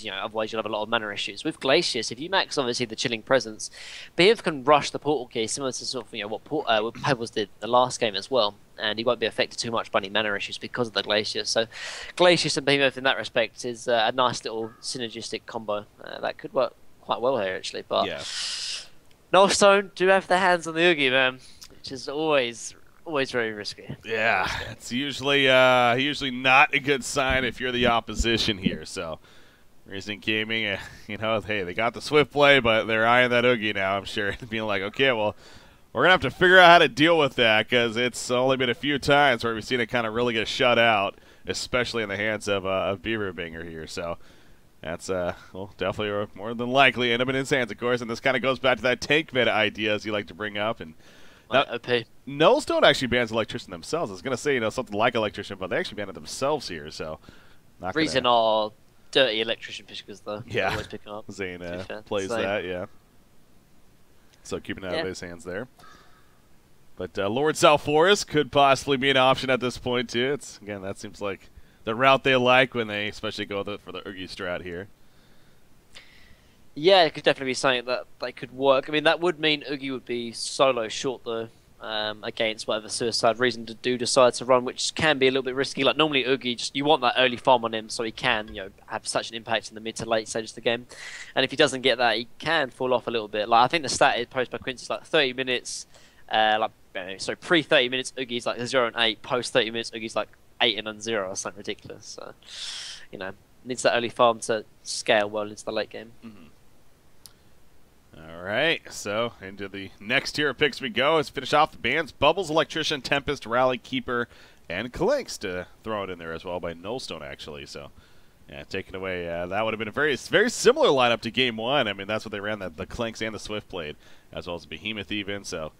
because otherwise you'll have a lot of mana issues. With Glacius, if you max obviously the Chilling Presence, Behemoth can rush the portal key similar to sort of what Pebbles did the last game as well, and he won't be affected too much by any mana issues because of the Glacius. So Glacius and Behemoth in that respect is a nice little synergistic combo that could work quite well here actually. But Yeah. Nullstone do have their hands on the Oogie, man, which is always very risky. Yeah, it's usually not a good sign if you're the opposition here. So, Recent Gaming, hey, they got the Swift play, but they're eyeing that Oogie now, I'm sure, being like, okay, well, we're going to have to figure out how to deal with that, because it's only been a few times where we've seen it kind of really get shut out, especially in the hands of Beaverbanger here. So, that's, definitely more than likely end up in his hands, of course, and this kind of goes back to that tank meta idea, as you like to bring up, and now, Nulls don't actually ban Electrician themselves. I was going to say, something like Electrician, but they actually banned it themselves here, so... Reason are dirty Electrician pickers, though. Yeah, always picking up. Zane plays that, yeah. So keeping it out of his hands there. But Lord South Forest could possibly be an option at this point, too. Again, that seems like the route they like when they especially go for the Oogie strat here. Yeah, it could definitely be something that they could work. I mean, that would mean Oogie would be solo short, though, against whatever Suicide Reason decide to run, which can be a little bit risky. Like, normally Oogie, you want that early farm on him so he can, have such an impact in the mid to late stages of the game. And if he doesn't get that, he can fall off a little bit. Like, I think the stat is posted by Quincy is like 30 minutes, pre-30 minutes, Oogie's like 0 and 8, post 30 minutes, Oogie's like 8 and 0 or something ridiculous. So, needs that early farm to scale well into the late game. Mm-hmm. All right, so into the next tier of picks we go. Let's finish off the bans. Bubbles, Electrician, Tempest, Rally, Keeper, and Kalinks to throw it in there as well by Nullstone, actually. So, yeah, taking away, that would have been a very similar lineup to Game 1. I mean, that's what they ran, the Kalinks and the Swift played, as well as Behemoth even. So,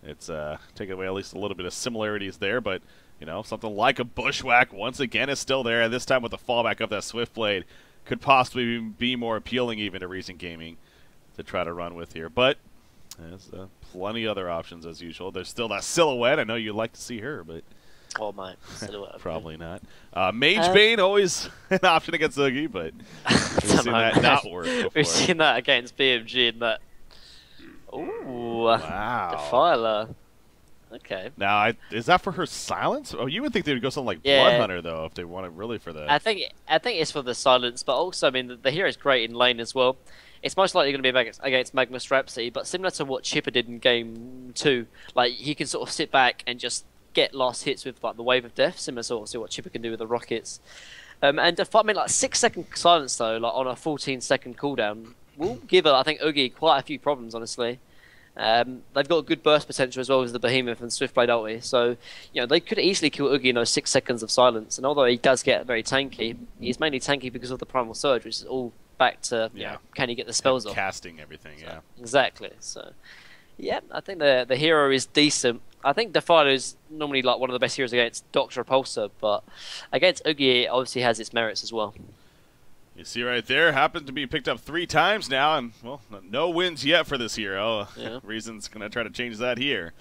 it's taking away at least a little bit of similarities there. But, something like a Bushwhack, once again, is still there. And this time with the fallback of that Swift blade, could possibly be more appealing even to Recent Gaming to try to run with here, but there's plenty other options as usual. There's still that Silhouette. I know you'd like to see her, but Silhouette probably not. Mage Bane, always an option against Oogie, but we've seen that not work before. We've seen that against BMG in that. Ooh, wow, Defiler. Okay. Now, is that for her silence? Oh, you would think they would go something like Blood Hunter though, if they wanted really for that. I think it's for the silence, but also I mean the hero's great in lane as well. It's most likely going to be against Magnus Rhapsody, but similar to what Chipper did in Game 2, like he can sort of sit back and just get last hits with like the Wave of Death, similar to what Chipper can do with the rockets. And like 6-second silence though, like on a 14-second cooldown, will give I think Oogie quite a few problems, honestly. They've got good burst potential as well as the Behemoth and Swiftblade ulti, so they could easily kill Oogie in those 6 seconds of silence. And although he does get very tanky, he's mainly tanky because of the Primal Surge, which is all back to can he get the spells off? Casting everything, so, exactly. So, yeah, I think the hero is decent. I think Defiler is normally like one of the best heroes against Doctor Repulsor, but against Oogie, it obviously has its merits as well. You see right there, happened to be picked up 3 times now, and well, no wins yet for this hero. Yeah. Reason's gonna try to change that here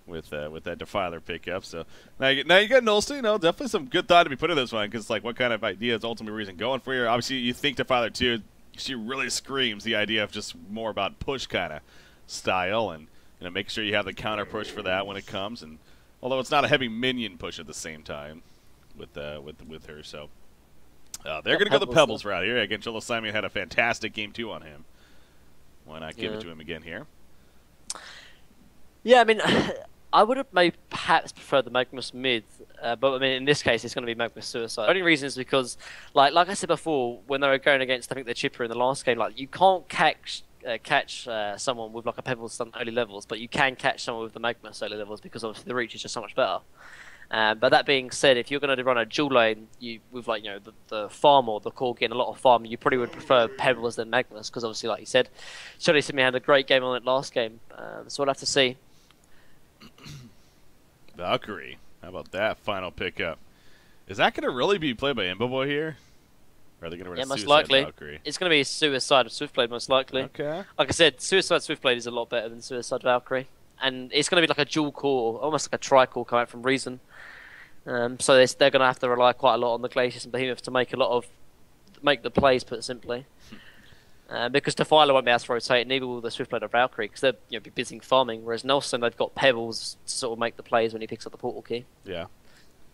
with that Defiler pickup. So now you got Nullstone, definitely some good thought to be put in this one, because like what kind of idea is Ultimate Reason going for here? Obviously, you think Defiler 2, she really screams the idea of just more about push kind of style, and make sure you have the counter push for that when it comes. And although it's not a heavy minion push at the same time with her, so. They're going to go the Pebbles route here. Again, Cholo Simon had a fantastic Game 2 on him. Why not give it to him again here? Yeah, I mean, I would have perhaps preferred the Magnus mid, but I mean, in this case, it's going to be Magnus Suicide. The only reason is because, like I said before, when they were going against, I think, the Chipper in the last game, like, you can't catch someone with, like, a Pebble stun early levels, but you can catch someone with the Magnus early levels because, obviously, the reach is just so much better. But that being said, if you're going to run a dual lane, with like the farm or the core getting a lot of farm, you probably would prefer Pebbles than Magnus, because obviously, like you said, Shirley Simi had a great game on it last game. So we'll have to see. Valkyrie, how about that final pickup? Is that going to really be played by Imboboy here? Or are they going to run a most Suicide likely. Valkyrie? It's going to be Suicide of Swiftblade, most likely. Okay. Like I said, Suicide Swiftblade is a lot better than Suicide Valkyrie, and it's going to be like a dual core, almost like a tri-core coming out from Reason. So they're going to have to rely quite a lot on the Glacius and Behemoth to make a lot of make the plays, put simply. Because Defiler won't be able to rotate, neither will the Swiftblade or Valkyrie, because they'll be busy farming. Whereas Nelson, they've got Pebbles to sort of make the plays when he picks up the portal key. Yeah.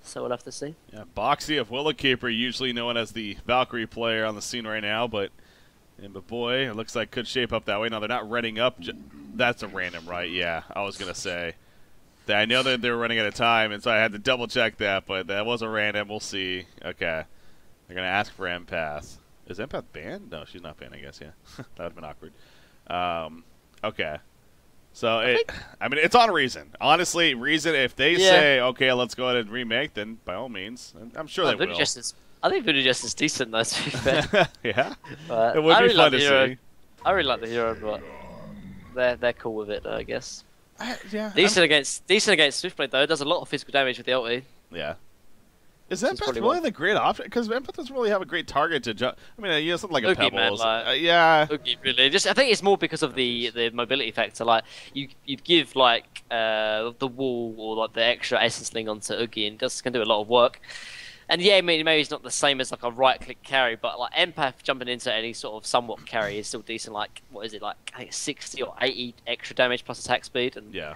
So we'll have to see. Yeah, Boxy of Willowkeeper, usually known as the Valkyrie player on the scene right now, but boy, it looks like could shape up that way. Now they're not readying up. That's a random, right? Yeah, I was gonna say. I know that they were running out of time, and so I had to double check that, but that was a random. We'll see. Okay, they're gonna ask for Empath. Is Empath banned? No, she's not banned, I guess, yeah. That would have been awkward. Okay. So, I mean, it's on Reason. Honestly, Reason, if they say, okay, let's go ahead and remake, then by all means. I'm sure they will. I think Voodoo Justice is decent, though, to be fair. Yeah? But it would be fun to see. I really like the hero, but they're cool with it, I guess. Yeah. Decent against Swiftblade, though. It does a lot of physical damage with the ulti. Yeah. Is Empath really the great option? Because Empath doesn't really have a great target to jump. I mean, yeah, something like a Pebbles. Yeah. Oogie, really. I think it's more because of the mobility factor. Like you give the wall or like the extra essence link onto Oogie, and it can do a lot of work. And yeah, maybe it's not the same as like a right-click carry, but like Empath jumping into any sort of somewhat carry is still decent. Like what is it? Like I think 60 or 80 extra damage plus attack speed, and yeah,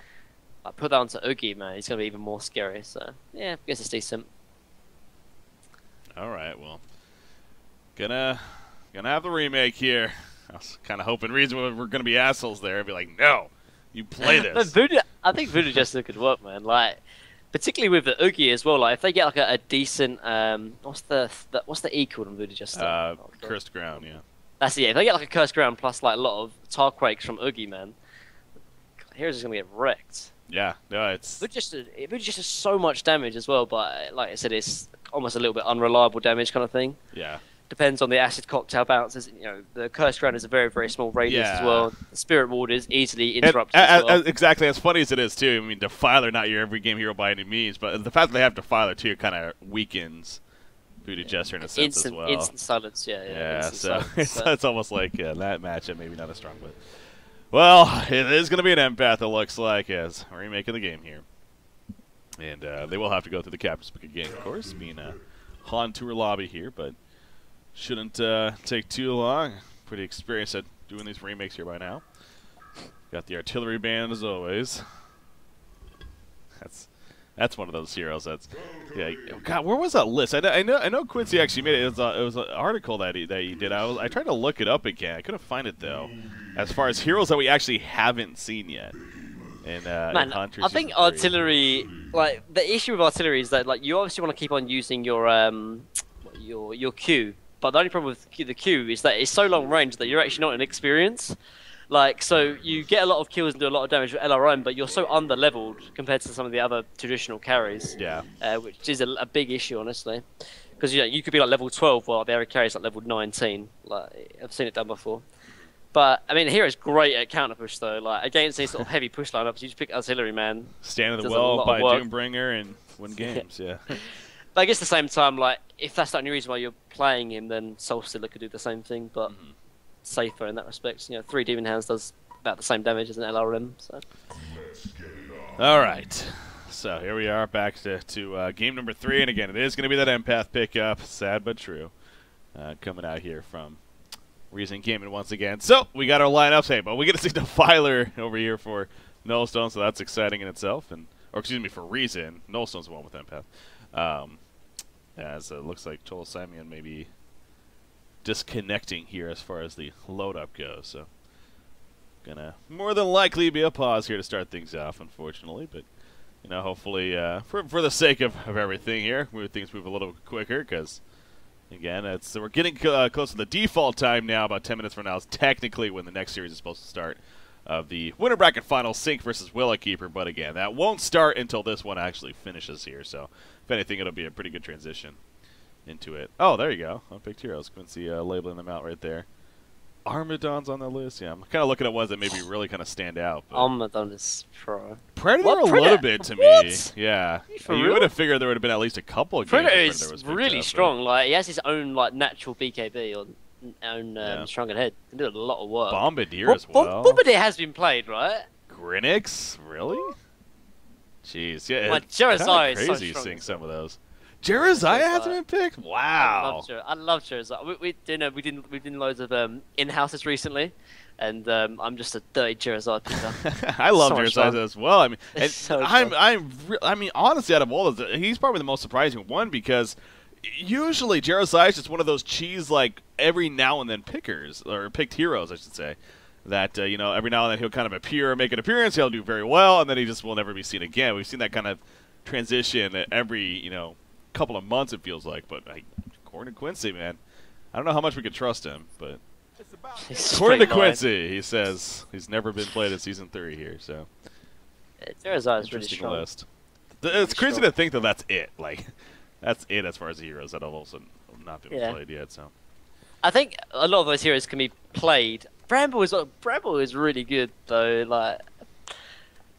like, put that onto Oogie, man, it's gonna be even more scary. So yeah, I guess it's decent. All right, well, gonna have the remake here. I was kind of hoping Reason we're gonna be assholes there and be like, no, you play this. I think Voodoo Justice could work, man. Like, particularly with the Oogie as well. Like, if they get like a decent what's the E called on Voodoo Justice? Cursed Ground, yeah. That's it. Yeah. If they get like a Cursed Ground plus like a lot of tar quakes from Oogie, man, Heroes is gonna get wrecked. Yeah, no, it's. Voodoo just has so much damage as well, but like I said, it's almost a little bit unreliable damage kind of thing. Yeah. Depends on the acid cocktail bounces. You know, the Cursed Ground is a very, very small radius as well. The Spirit Ward is easily interrupted as well. Exactly, as funny as it is too. I mean, Defiler, not your every game hero by any means, but the fact that they have Defiler too kind of weakens Voodoo Jester in a sense as well. Instant silence, yeah. So it's almost like that matchup maybe not as strong, but well, it is going to be an Empath. It looks like as we're remaking the game here, and they will have to go through the Captain's Book again, of course, being a Han Tour lobby here, but. Shouldn't take too long. Pretty experienced at doing these remakes here by now. Got the artillery band as always. That's one of those heroes. That's God. Where was that list? I know Quincy actually made it. It was an article that he did. I tried to look it up again. I couldn't find it though. As far as heroes that we actually haven't seen yet. And man, I think artillery. Like the issue with artillery is that like you obviously want to keep on using your Q. But the only problem with the Q is that it's so long range that you're actually not in experience. Like, so you get a lot of kills and do a lot of damage with LRM, but you're so under-leveled compared to some of the other traditional carries. Yeah. Which is a big issue, honestly. Because you could be like level 12 while the other carry's like level 19. Like, I've seen it done before. But, I mean, Hero's great at counter push, though. Like, against these sort of heavy push lineups, you just pick Artillery, man. Stand in the well, buy Doombringer, and win games, yeah. But I guess at the same time, like, if that's the only reason why you're playing him, then Soulstealer could do the same thing, but safer in that respect. You know, 3 Demon Hands does about the same damage as an LRM, so. All right. So here we are back to game number 3, and again, it is going to be that Empath pickup. Sad but true. Coming out here from Reason Gaming once again. So we got our lineups, hey, but we get to see Defiler over here for Nullstone, so that's exciting in itself. Or excuse me, for Reason. Nullstone's the one with Empath. As it looks like Cholo Simeon may be disconnecting here as far as the load-up goes. So, gonna more than likely be a pause here to start things off, unfortunately. But, you know, hopefully, for the sake of everything here, things move a little quicker because, again, we're getting close to the default time now. About 10 minutes from now is technically when the next series is supposed to start. Of the winner bracket final, Sync versus Willowkeeper, but again, that won't start until this one actually finishes here, so if anything, it'll be a pretty good transition into it. Oh, there you go. Unpicked heroes. Quincy labeling them out right there. Armadon's on the list. Yeah, I'm kind of looking at ones that maybe really kind of stand out. Armadon is pro. Predator a little bit to me. Yeah. You would have figured there would have been at least a couple of games. Predator is really strong. Like, he has his own like natural BKB on Shrunken Head. Can do a lot of work. Bombardier as well. Bombardier has been played, right? Grinix? Really? Jeez, yeah. Like, Charizard is crazy so strong. seeing some of those. Jeremiah hasn't been picked? I Wow. love Charizard. We did loads of in-houses recently, and I'm just a dirty Charizard picker. I love So much Jeremiah fun. as well. I mean, It's so fun. I mean, honestly, out of all of them, he's probably the most surprising one because usually Jeremiah is just one of those cheese like every now and then pickers or picked heroes, I should say. That you know, every now and then he'll kind of appear, make an appearance, he'll do very well, and then he just will never be seen again. We've seen that kind of transition every couple of months, it feels like. But according to Quincy, man, I don't know how much we can trust him, but according to Quincy, he says he's never been played in Season 3 here, so Charizard is really interesting strong. list. It's crazy to think that that's it. Like, that's it as far as the heroes that have also not been played yet, so. I think a lot of those heroes can be played. Bramble is really good though. Like,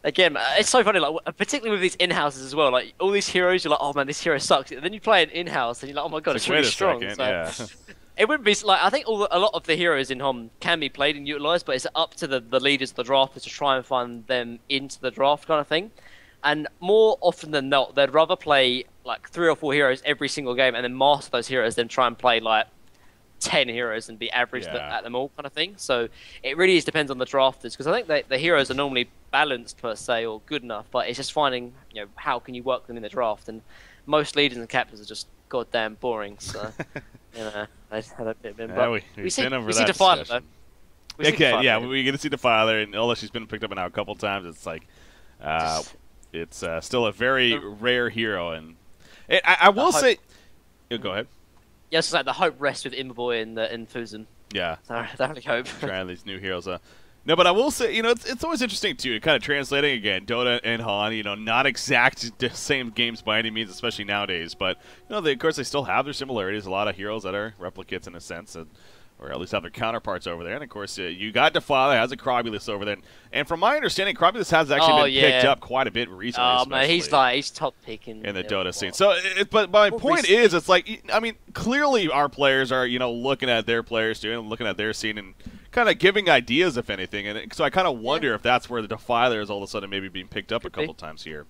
again, it's so funny. Like, particularly with these in-houses as well. Like, all these heroes, you're like, oh man, this hero sucks. And then you play an in-house, and you're like, oh my god, it's really strong. Second, so, yeah. it wouldn't be like I think a lot of the heroes in HOM can be played and utilized, but it's up to the leaders of the draft to try and find them into the draft kind of thing. And more often than not, they'd rather play like 3 or 4 heroes every single game and then master those heroes than try and play like 10 heroes and be average at them all kind of thing. So it really depends on the drafters, because I think the heroes are normally balanced per se or good enough, but it's just finding how can you work them in the draft, and most leaders and captains are just goddamn boring. So I had a bit of him. But we see that Defiler though. We get to see Defiler, and although she's been picked up now a couple times, it's like it's still a very rare hero, and I will say, go ahead. Yes, it's like the hope rests with Imboy and Fusen. Yeah. I only hope. Trying these new heroes. No, but I will say, it's always interesting, too, kind of translating, again, Dota and Han, not exact same games by any means, especially nowadays, but, of course, they still have their similarities. A lot of heroes that are replicates in a sense, or at least have their counterparts over there. And, of course, you got Defiler, has a Crobulus over there. And from my understanding, Crobulus has actually been picked up quite a bit recently. Oh, man, he's top pick in the Dota scene. So, but my point is, it's like, I mean, clearly our players are, looking at their players too, and looking at their scene and kind of giving ideas, if anything. And so I kind of wonder if that's where the Defiler is all of a sudden maybe being picked up a couple times here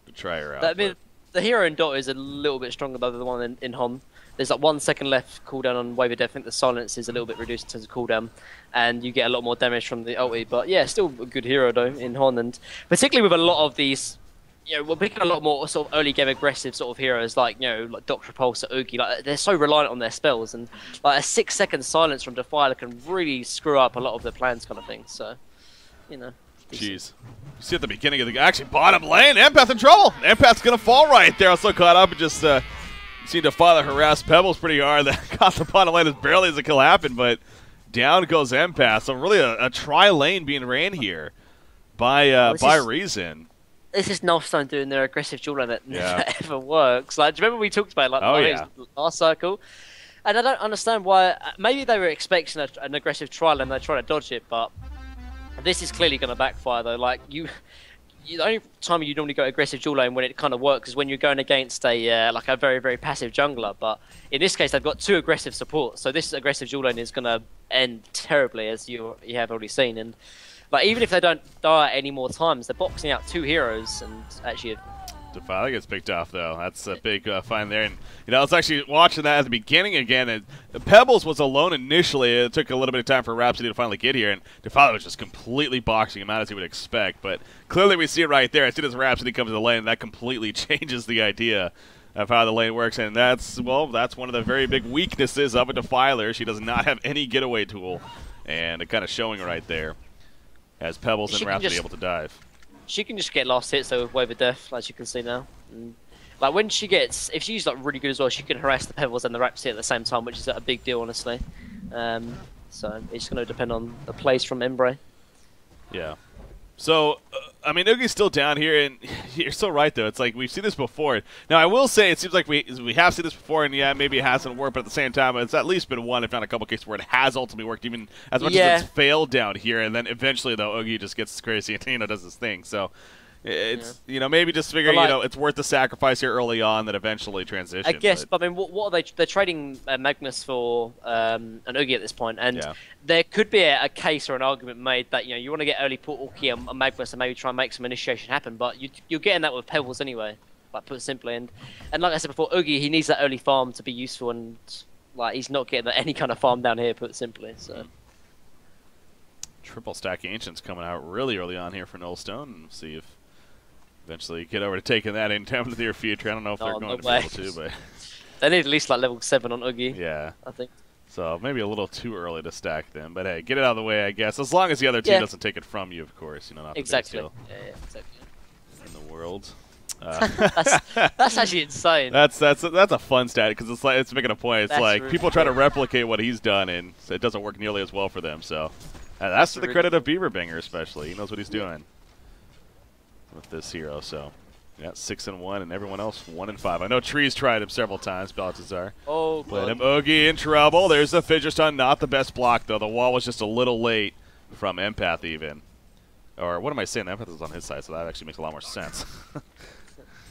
to try her out. I mean, the hero in Dota is a little bit stronger than the one in HON. There's like 1 second left cooldown on Wave of Death. I think the silence is a little bit reduced in terms of cooldown, and you get a lot more damage from the ulti. But yeah, still a good hero though in HON, and particularly with a lot of these, we're picking a lot more sort of early game aggressive sort of heroes like like Dr. Pulse or Oogie. Like, they're so reliant on their spells, and like a 6 second silence from Defiler can really screw up a lot of their plans, kind of thing. So, Jeez. You see at the beginning of the actually bottom lane, Empath in trouble. Empath's gonna fall right there. Also caught up and just see Defiler harass Pebbles pretty hard. That got the bottom lane as barely as it could happen, but down goes Empath. So really a tri-lane being ran here by Reason. This is Nullstone doing their aggressive dual lane that never ever works. Like, do you remember we talked about last cycle? And I don't understand why. Maybe they were expecting an aggressive tri-lane and they tried to dodge it, but this is clearly going to backfire though. Like the only time you normally go aggressive dual lane when it kind of works is when you're going against a like a very, very passive jungler. But in this case, they've got 2 aggressive supports, so this aggressive dual lane is going to end terribly, as you have already seen. And like, even if they don't die any more times, they're boxing out 2 heroes, and actually Defiler gets picked off, though. That's a big find there. And, I was actually watching that at the beginning again. And Pebbles was alone initially. It took a little bit of time for Rhapsody to finally get here. And Defiler was just completely boxing him out, as you would expect. But clearly we see it right there. As soon as Rhapsody comes to the lane, that completely changes the idea of how the lane works. And that's one of the very big weaknesses of a Defiler. She does not have any getaway tool. And it kind of showing right there as Pebbles and Rhapsody able to dive. She can just get last hits though with Wave of Death, as you can see now. And, like, when she gets, if she's like really good as well, she can harass the Pebbles and the Rhapsody at the same time, which is a big deal, honestly. So it's going to depend on the plays from Embrace. Yeah. So, I mean, Oogie's still down here, and you're so right, though. It's like we've seen this before. Now, I will say it seems like we have seen this before, and yeah, maybe it hasn't worked, but at the same time, it's at least been one, if not a couple cases, where it has ultimately worked, even as much as it's failed down here. And then eventually, though, Oogie just gets crazy and does his thing. So, it's maybe just figuring it's worth the sacrifice here early on that eventually transition. I guess, but I mean, what are they? They're trading Magnus for an Oogie at this point, and there could be a case or an argument made that you want to get early port Oogie and Magnus and maybe try and make some initiation happen, but you're getting that with Pebbles anyway. like put simply. And like I said before, Oogie, he needs that early farm to be useful, and like he's not getting any kind of farm down here, put simply. So triple stack Ancients coming out really early on here for Nullstone, and see if eventually get over to taking that in time in the near future. I don't know if they're going to be able to, but they need at least like level 7 on Oogie. Yeah, I think. So maybe a little too early to stack them, but hey, get it out of the way, I guess. As long as the other team doesn't take it from you, of course. You know, not exactly. The biggest deal exactly. in the world. That's actually insane. That's a fun stat because it's making a point. It's that's like really people try to replicate what he's done, and it doesn't work nearly as well for them. So that's to the credit of Beaverbanger, especially. He knows what he's doing with this hero. So yeah, 6-1, and everyone else 1-5. I know Tree's tried him several times. Baltazar. Oh, but him Oogie in trouble. There's the Fidget Stun. Not the best block though. The wall was just a little late from Empath even. Or what am I saying? Empath is on his side, so that actually makes a lot more sense.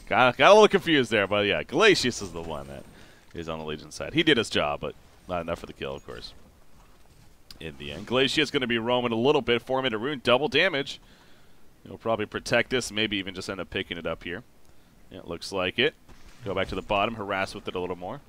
Got a little confused there, but yeah, Glacius is the one that is on the Legion side. He did his job, but not enough for the kill, of course. In the end, Glacius going to be roaming a little bit. 4-minute rune, double damage. He'll probably protect this, maybe even just end up picking it up here. Yeah, it looks like it. Go back to the bottom, harass with it a little more.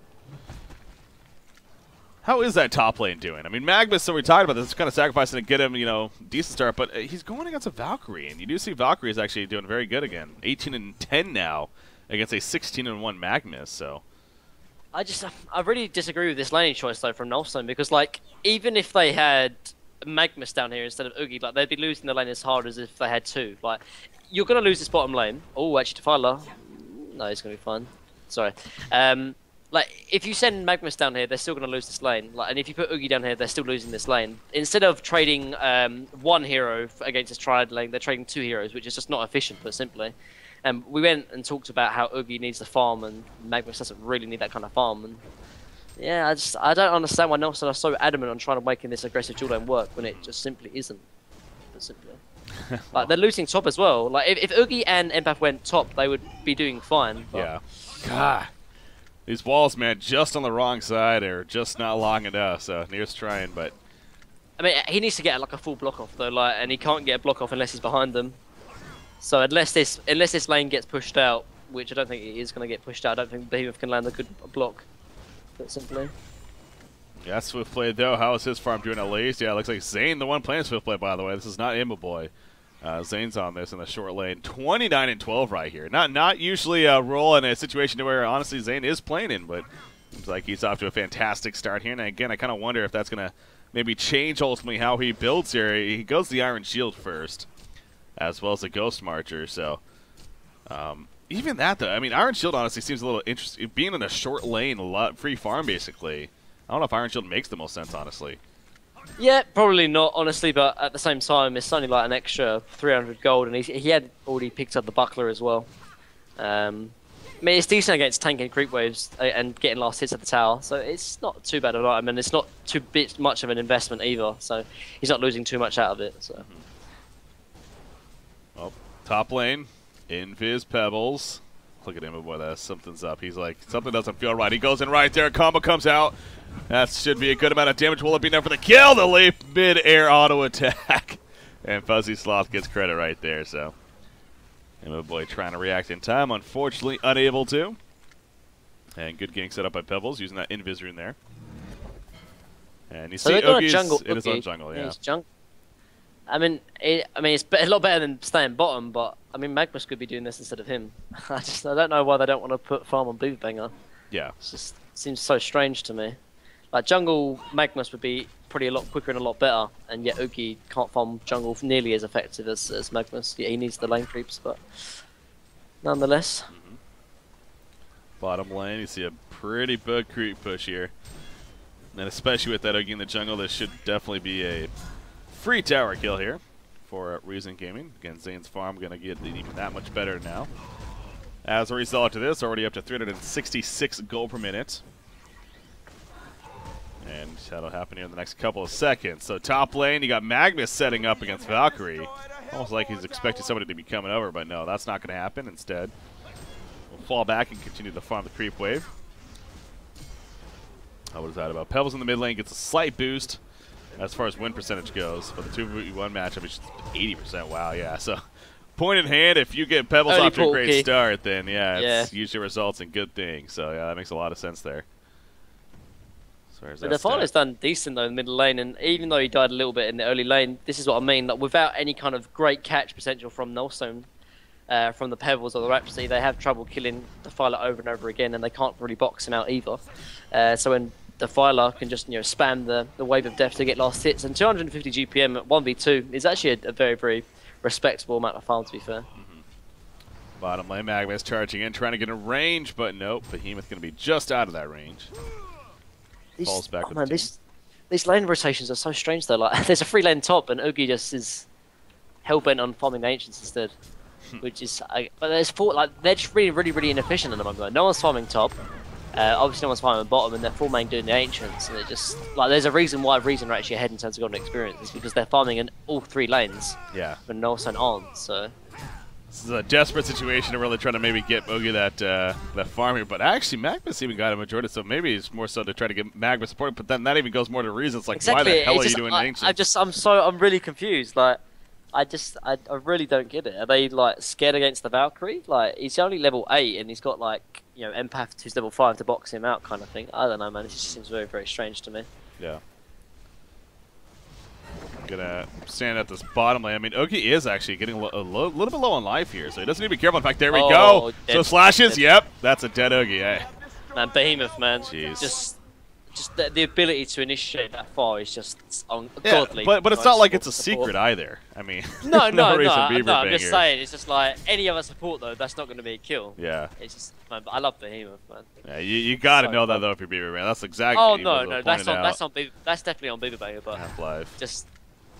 How is that top lane doing? I mean, Magnus, so we talked about this, kind of sacrificing to get him, you know, decent start, but he's going against a Valkyrie, and you do see Valkyrie is actually doing very good again. 18-10 now against a 16-1 Magnus, so. I really disagree with this laning choice, though, from Nullstone, because, like, even if they had Magnus down here instead of Oogie, like, they'd be losing the lane as hard as if they had 2. Like, you're going to lose this bottom lane. Oh, actually, Defiler. No, he's going to be fine. Sorry. Like, if you send Magnus down here, they're still going to lose this lane. Like, and if you put Oogie down here, they're still losing this lane. Instead of trading 1 hero against this triad lane, they're trading 2 heroes, which is just not efficient, put simply. And we went and talked about how Oogie needs the farm, and Magnus doesn't really need that kind of farm. And yeah, I don't understand why Nelson are so adamant on trying to making this aggressive dual lane work when it just simply isn't. Put simply. Like, they're losing top as well. Like, if Oogie and Empath went top, they would be doing fine. But yeah. God. These walls, man, just on the wrong side or just not long enough. So Near's trying, but I mean, he needs to get like a full block off though, like, and he can't get a block off unless he's behind them. So unless this lane gets pushed out, which I don't think it is going to get pushed out, I don't think Behemoth can land a good block. Put simply. Yeah, Swift Play though. How is his farm doing at least? Yeah, it looks like Zane, the one playing Swift Play, by the way. This is not Imba Zane's on this in the short lane. 29-12 right here. Not usually a role in a situation where honestly Zane is playing in, but seems like he's off to a fantastic start here. And again, I kind of wonder if that's going to maybe change ultimately how he builds here. He goes the Iron Shield first, as well as the Ghost Marcher. So even that though, I mean, Iron Shield honestly seems a little interesting. Being in a short lane, a lot free farm basically. I don't know if Iron Shield makes the most sense, honestly. Yeah, probably not, honestly, but at the same time, it's only like an extra 300 gold, and he had already picked up the Buckler as well. I mean, it's decent against tanking creep waves and getting last hits at the tower, so it's not too bad of an item, and it's not too much of an investment either, so he's not losing too much out of it. So. Well, top lane, Invis Pebbles. Look at him, boy, something's up. He's like, something doesn't feel right. He goes in right there, combo comes out. That should be a good amount of damage. Will it be enough for the kill? The leap mid-air auto attack. And Fuzzy Sloth gets credit right there, so. Boy trying to react in time, unfortunately unable to. And good gank set up by Pebbles, using that Invis rune there. And you see Oogie's in his own jungle, yeah. I mean, it's a lot better than staying bottom, but I mean, Magnus could be doing this instead of him. I don't know why they don't want to put farm on Beaverbanger. Yeah. It just seems so strange to me. Like, jungle Magnus would be probably a lot quicker and a lot better, and yet Oogie can't farm jungle nearly as effective as Magnus. Yeah, he needs the lane creeps, but nonetheless. Bottom lane, you see a pretty big creep push here. And especially with that Oogie in the jungle, this should definitely be a free tower kill here for Reason Gaming. Again, Zane's farm going to get even that much better now. As a result of this, already up to 366 gold per minute. And that'll happen here in the next couple of seconds. So top lane, you got Magnus setting up against Valkyrie. Almost like he's expecting somebody to be coming over, but no, that's not going to happen. Instead, we'll fall back and continue to farm the creep wave. What is that about? Pebbles in the mid lane gets a slight boost as far as win percentage goes, but the 2v1 matchup is 80%. Wow, yeah. So point in hand, if you get Pebbles Early off to a portal great key. start, then yeah, Yeah. it's usually results in good things. So yeah, that makes a lot of sense there. But the Defiler's done decent though in the middle lane, and even though he died a little bit in the early lane, this is what I mean. Like, without any kind of great catch potential from Nullstone, from the Pebbles or the Rhapsody, they have trouble killing Defiler over and over again, and they can't really box him out either. So when Defiler can just spam the wave of death to get last hits, and 250 GPM at 1v2 is actually a very, very respectable amount of farm, to be fair. Bottom lane, Magma's charging in, trying to get a range, but nope. Behemoth going to be just out of that range. Falls back with the these lane rotations are so strange though. Like, there's a 3-lane top, and Oogie just is hell-bent on farming the Ancients instead. Which is, but there's they're just really, really, really inefficient at the moment. Like, no one's farming top. Obviously, no one's farming bottom, and they're full main doing the Ancients. And it just there's a reason why Reason are actually ahead in terms of golden experience. Is because they're farming in all 3 lanes. Yeah. But Nullstone aren't. So this is a desperate situation to really try to maybe get Oogie that farm here. But actually, Magma's even got a majority, so maybe it's more so to try to get Magma support. But then that even goes more to Reason. It's like, exactly, why the hell are just, you doing Ancients? I'm really confused. Like, I really don't get it. Are they scared against the Valkyrie? Like, he's only level 8 and he's got Empath who's level 5 to box him out, kind of thing. I don't know, man. It just seems very, very strange to me. Yeah. Gonna stand at this bottom lane. I mean, Oogie is actually getting a little bit low on life here, so he doesn't need to be careful. In fact, there we go. So slashes. Yep, that's a dead Oogie. Hey. Man, Behemoth, man. Jeez. Just the ability to initiate that far is just ungodly. But it's not like it's a secret either. I mean, no, I'm just saying. It's just like any other support though. That's not going to be a kill. Yeah. It's just, man, I love Behemoth, man. Yeah, you got to know that though if you're Beaver Man. That's exactly. Oh no, that's definitely on Beaver Banger, but Half-Life. Just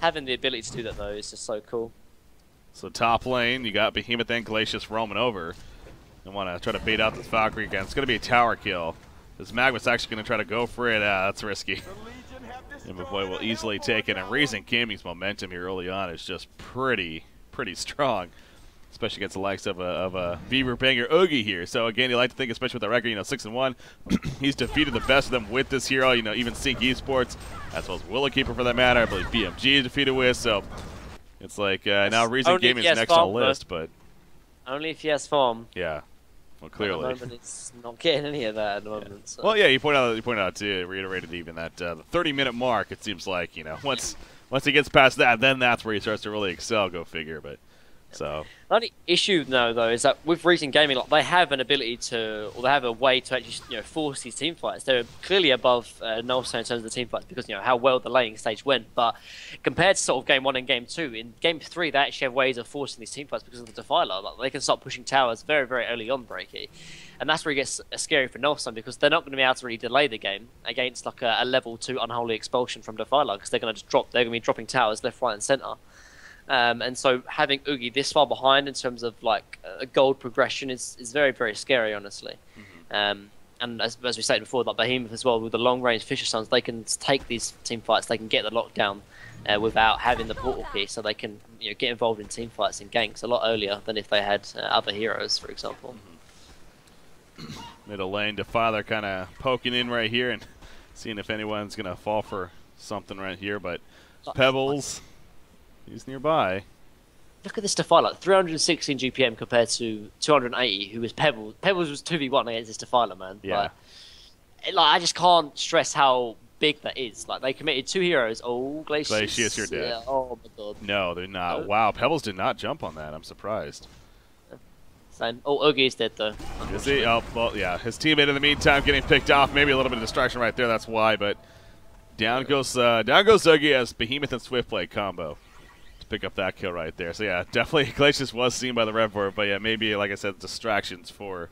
having the ability to do that though is just so cool. So top lane, you got Behemoth and Glacius roaming over. They want to try to bait out this Valkyrie again. It's going to be a tower kill. This Magma's actually going to try to go for it. That's risky. And boy will easily take it. And Reason Gaming's momentum here early on is just pretty strong, especially against the likes of a Beaver Banger Oogie here. So again, you like to think, especially with the record, 6-1, he's defeated the best of them with this hero. Even Sync Esports, as well as Willowkeeper for that matter. I believe BMG is defeated with. So it's like now Reason Gaming's next on the list, but only if he has farm. Yeah. Well, clearly. At the moment, it's not getting any of that at the moment. Yeah. So. Well, yeah, you pointed out too, reiterated even that the 30-minute mark. It seems like once he gets past that, then that's where he starts to really excel. Go figure, but. So the only issue though is that with Reason Gaming, they have an ability to, or they have a way to actually force these team fights. They're clearly above Nullstone in terms of the team fights because how well the laning stage went. But compared to sort of game 1 and game 2, in game 3 they actually have ways of forcing these team fights because of the Defiler. They can start pushing towers very, very early on, Breaky, and that's where it gets scary for Nullstone because they're not going to be able to really delay the game against a level 2 unholy expulsion from Defiler because they're going to just drop. They're going to be dropping towers left, right, and center. And so having Oogie this far behind in terms of a gold progression is very, very scary, honestly. And as we said before, Behemoth as well, with the long range Fisher Sons, they can take these team fights, they can get the lockdown without having the portal key, so they can get involved in team fights and ganks a lot earlier than if they had other heroes, for example. Middle lane, Defiler kind of poking in right here and seeing if anyone's going to fall for something right here, but Pebbles... He's nearby. Look at this Defiler, 316 GPM compared to 280, who was Pebbles. Pebbles was 2v1 against this Defiler, man. Yeah. I just can't stress how big that is. They committed 2 heroes. Oh, Glacius. Glacius, you're dead. Yeah. Oh, my God. No, they're not. No. Wow, Pebbles did not jump on that. I'm surprised. Same. Oh, Oogie is dead, though. Is he? Oh, well, yeah. His teammate in the meantime getting picked off. Maybe a little bit of distraction right there. That's why, but down goes Oogie as Behemoth and Swiftblade combo. Pick up that kill right there. So yeah, definitely Glacius was seen by the Red Board, but yeah, maybe like I said, distractions for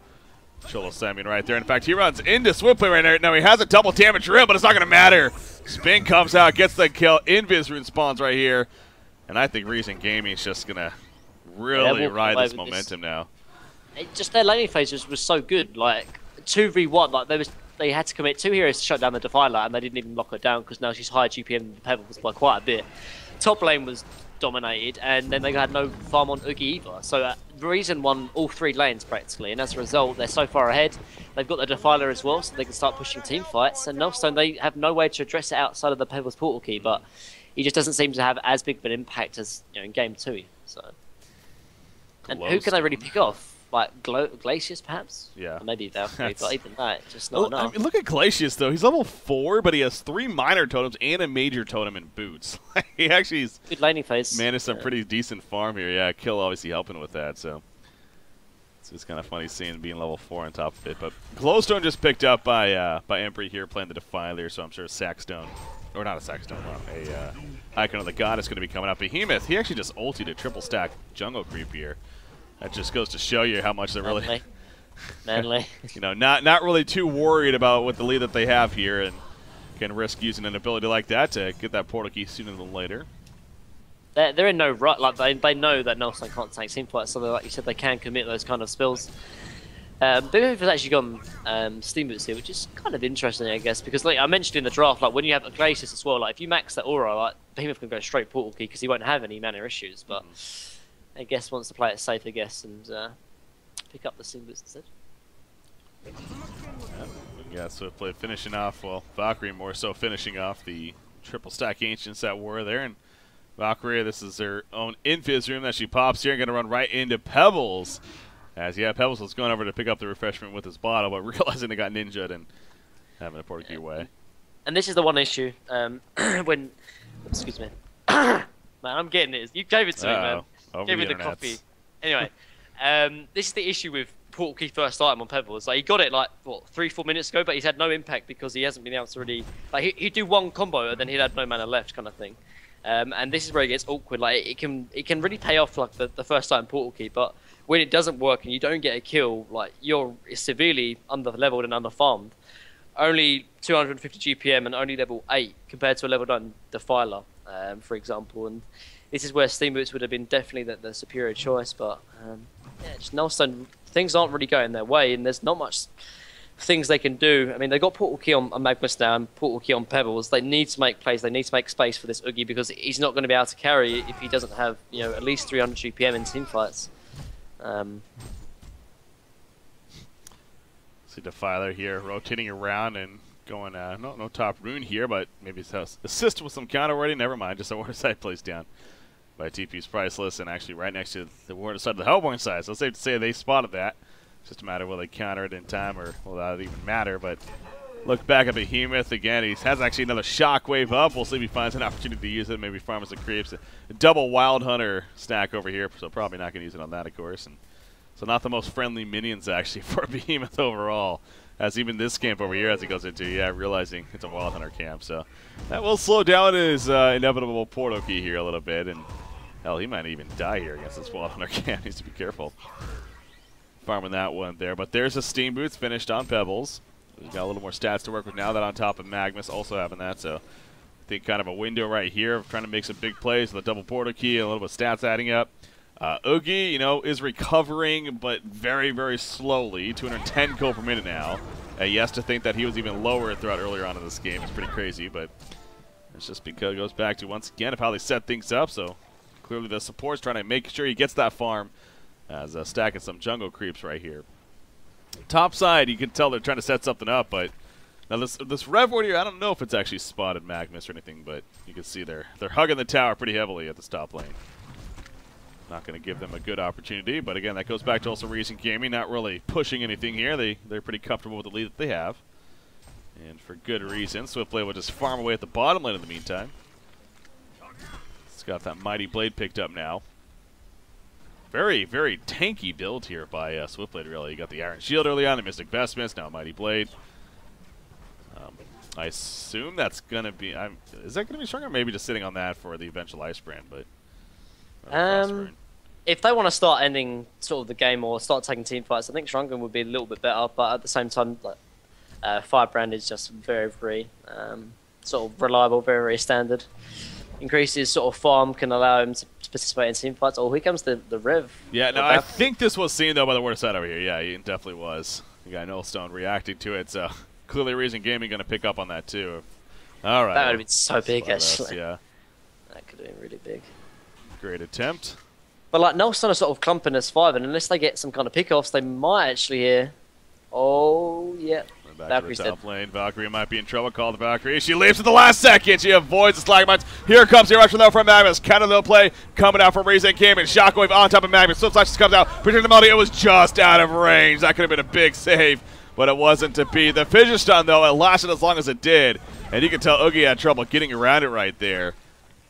Cholo Samian right there. In fact, he runs into Swiftplay right now. Now he has a double damage rim, but it's not gonna matter. Spin comes out, gets the kill. Invis rune spawns right here, and I think Reason Gaming is just gonna really ride this momentum now. Just their laning phase was so good. 2v1, they had to commit 2 heroes to shut down the Defiler, and they didn't even lock her down because now she's higher GPM than the Pebbles by quite a bit. Top lane was dominated, and then they had no farm on Oogie either. So Reason won all 3 lanes practically, and as a result, they're so far ahead. They've got the Defiler as well, so they can start pushing team fights. And Nullstone, they have no way to address it outside of the Pebbles portal key, but he just doesn't seem to have as big of an impact as in game 2. So And who can they really pick off? Like Glacius, perhaps? Yeah. Or maybe Valkyrie, but even that, just not enough. I mean, look at Glacius, though. He's level 4, but he has 3 minor totems and a major totem in boots. He actually good laning phase. managed some pretty decent farm here. Yeah, Kill obviously helping with that, so it's just kind of funny seeing being level 4 on top of it. But Glowstone just picked up by Embry here, playing the Defiler, so I'm sure Sackstone, or not a Sackstone, a Icon of the God is going to be coming up. Behemoth, he actually just ulted a triple stack jungle creep here. That just goes to show you how much they're really, manly. you know, not really too worried about what the lead that they have here, and can risk using an ability like that to get that portal key sooner than later. They're in no rut. Like they know that Nelson can't tank teamfights, so like you said, they can commit those kind of spills. Behemoth has actually gone Steam Boots here, which is kind of interesting, I guess, because like I mentioned in the draft, like when you have a Glacius as well, like if you max that aura, like Behemoth can go straight portal key because he won't have any mana issues, but. I guess wants to play it safe, I guess, and pick up the Steam Boots instead. Yeah, Swiftblade finishing off, well, Valkyrie more so finishing off the triple stack Ancients that were there, and Valkyrie, this is their own invis room that she pops here and going to run right into Pebbles. As, yeah, Pebbles was going over to pick up the refreshment with his bottle, but realizing they got ninja'd and having a portal key away. And this is the one issue, when, excuse me, man, I'm getting it. You gave it to me, man. Give me the coffee. Anyway, this is the issue with portal key first item on Pebbles. Like he got it like what 3-4 minutes ago, but he's had no impact because he hasn't been able to really like he'd do one combo and then he'd had no mana left, kind of thing. And this is where it gets awkward. Like it can really pay off like the first item portal key, but when it doesn't work and you don't get a kill, like you're severely under leveled and under farmed. Only 250 GPM and only level 8 compared to a level 9 Defiler, for example, and. This is where Steam Boots would have been definitely the superior choice, but yeah, just Nullstone, things aren't really going their way, and there's not much things they can do. I mean, they got Portal Key on Magnus now and Portal Key on Pebbles. They need to make plays. They need to make space for this Oogie because he's not going to be able to carry it if he doesn't have, you know, at least 300 GPM in teamfights. See Defiler here rotating around and going, no top rune here, but maybe assist with some counter wording. Never mind, just a water side plays down. By TP's Priceless, and actually right next to the water side of the Hellborn side. So it's safe to say they spotted that. It's just a matter of will they counter it in time or will that even matter. But look back at Behemoth again. He has actually another Shockwave up. We'll see if he finds an opportunity to use it. Maybe farm as the creeps. A double Wild Hunter stack over here, so probably not going to use it on that, of course. And so not the most friendly minions actually for Behemoth overall. As even this camp over here, as he goes into, realizing it's a Wild Hunter camp. So that will slow down his inevitable portal key here a little bit. And hell, he might even die here against this Wild Hunter camp. Needs to be careful. Farming that one there. But there's a Steam Boots finished on Pebbles. He's got a little more stats to work with now that on top of Magnus also having that. So I think kind of a window right here of trying to make some big plays with a double portal key and a little bit of stats adding up. Oogie, you know, is recovering, but very, very slowly. 210 kill per minute now. Yes, to think that he was even lower throughout earlier on in this game is pretty crazy, but it's just because it goes back to, once again, of how they set things up. So clearly the support's trying to make sure he gets that farm as stacking some jungle creeps right here. Top side, you can tell they're trying to set something up, but now this Rev Ward here, I don't know if it's actually spotted Magnus or anything, but you can see they're hugging the tower pretty heavily at this top lane. Not going to give them a good opportunity, but again, that goes back to also Reason Gaming, not really pushing anything here. They're pretty comfortable with the lead that they have, and for good reason. Swiftblade will just farm away at the bottom lane in the meantime. It's got that Mighty Blade picked up now. Very, very tanky build here by Swiftblade, really. You got the Iron Shield early on, the Mystic Vestments, now Mighty Blade. I assume that's going to be... is that going to be stronger? Maybe just sitting on that for the eventual Ice Brand, but... if they want to start ending sort of the game or start taking team fights, I think Shrunken would be a little bit better, but at the same time, like, Firebrand is just very, very sort of reliable, very, very standard. Increases sort of farm can allow him to participate in team fights. Oh, here comes the Rev. Yeah, no, I think this was seen, though, by the water side over here. Yeah, it definitely was. You got Nullstone reacting to it, so clearly Reason Gaming going to pick up on that, too. All right. That would have been so big, actually. Yeah. That could have been really big. Great attempt. But like Nullstone are sort of clumping S5, and unless they get some kind of pickoffs, they might actually hear. Oh, yeah. Coming back Valkyrie's to the top dead. lane. Valkyrie might be in trouble. Call the Valkyrie. She leaves at the last second. She avoids the stalagmites. Here comes the rush from Magnus. Counter little play coming out from Reason came in. Shockwave on top of Magnus. Flip slash comes out. Predicting the melody. It was just out of range. That could have been a big save, but it wasn't to be. The fissure stun, though, it lasted as long as it did. And you can tell Oogie had trouble getting around it right there.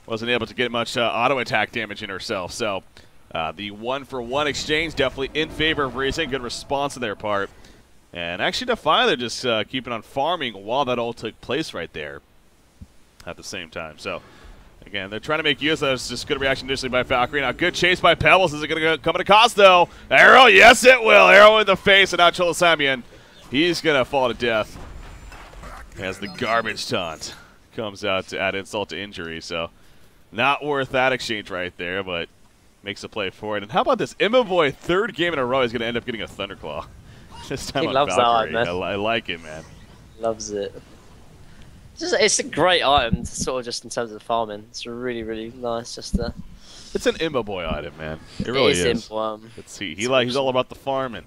Wasn't able to get much auto attack damage in herself. So the 1-for-1 exchange definitely in favor of Reason. Good response on their part. And actually, Defiler just keeping on farming while that all took place right there at the same time. So, again, they're trying to make use of that. It's just good reaction initially by Valkyrie. Now, good chase by Pebbles. Is it going to come at a cost, though? Arrow, yes, it will. Arrow in the face, and now Cholasamian. He's going to fall to death as the garbage taunt comes out to add insult to injury. So, not worth that exchange right there, but makes a play for it. And how about this? Immoboy, third game in a row, is going to end up getting a Thunderclaw. This time He on loves Valkyrie. that item, man. I like it, man. Loves it. It's a great item, sort of just in terms of farming. It's really, really nice. Just to... It's an Immoboy item, man. It really is. Simple. He's all about the farming.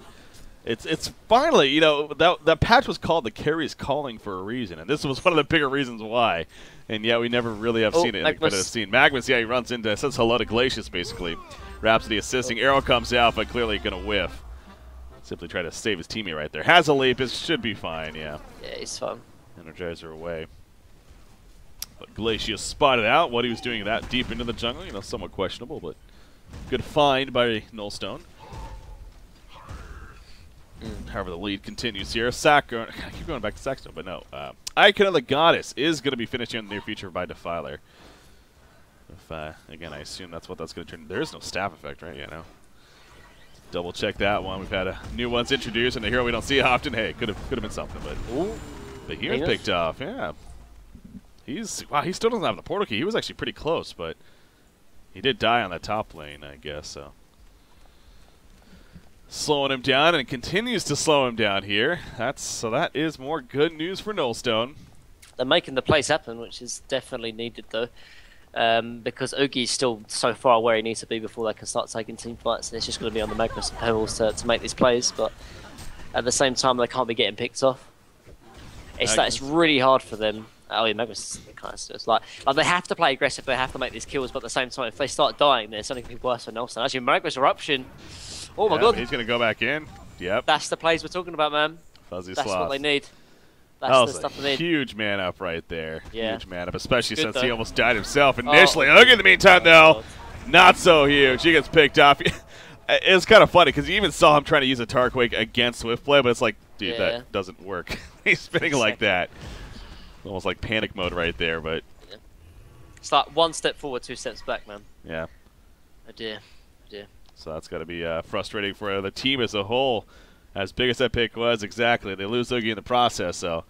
It's finally, you know, that patch was called the Carries Calling for a reason, and this was one of the bigger reasons why. And yet we never really have seen it in the competitive scene. Magnus, yeah, he runs into, says hello to Glacius, basically. Rhapsody assisting. Arrow comes out, but clearly going to whiff. Simply try to save his teammate right there. Has a leap. It should be fine, yeah. Yeah, he's fine. Energizer away. But Glacius spotted out what he was doing that deep into the jungle. You know, somewhat questionable, but good find by Nullstone. However, the lead continues here. I keep going back to Saxstone, but no. Icon of the Goddess is going to be finishing in the near future by Defiler. If, again, I assume that's what that's going to turn. There is no staff effect, right? Yeah, no. Double check that one. We've had new ones introduced, and a hero we don't see often. Hey, could have been something, but the hero's picked off. Yeah, he still doesn't have the portal key. He was actually pretty close, but he did die on that top lane, I guess. So slowing him down, and it continues to slow him down here. That is more good news for Nullstone. They're making the plays happen, which is definitely needed though. Because Oogie's still so far where he needs to be before they can start taking team fights, and it's just going to be on the Magnus and Pebbles to make these plays, but at the same time they can't be getting picked off. It's really hard for them. Oh yeah, Magnus kind of just like they have to play aggressive, they have to make these kills, but at the same time if they start dying then it's only going to be worse for Nelson. Actually, Magnus Eruption. Oh my god. He's going to go back in. Yep. That's the plays we're talking about, man. Fuzzy That's Sloth. what they need. That That's was the stuff a they need. huge man up right there. Yeah. Huge man up, especially since Though. he almost died himself initially. Oh. Oogie, in the meantime, though, not so huge. He gets picked off. It was kind of funny because you even saw him trying to use a Tarquake against Swiftplay, but it's like, dude, that doesn't work. He's spinning like that. Almost like panic mode right there, but... Yeah. It's like one step forward, two steps back, man. Yeah. Oh dear. Oh dear. So that's got to be frustrating for the team as a whole. As big as that pick was, exactly. They lose Oogie in the process, so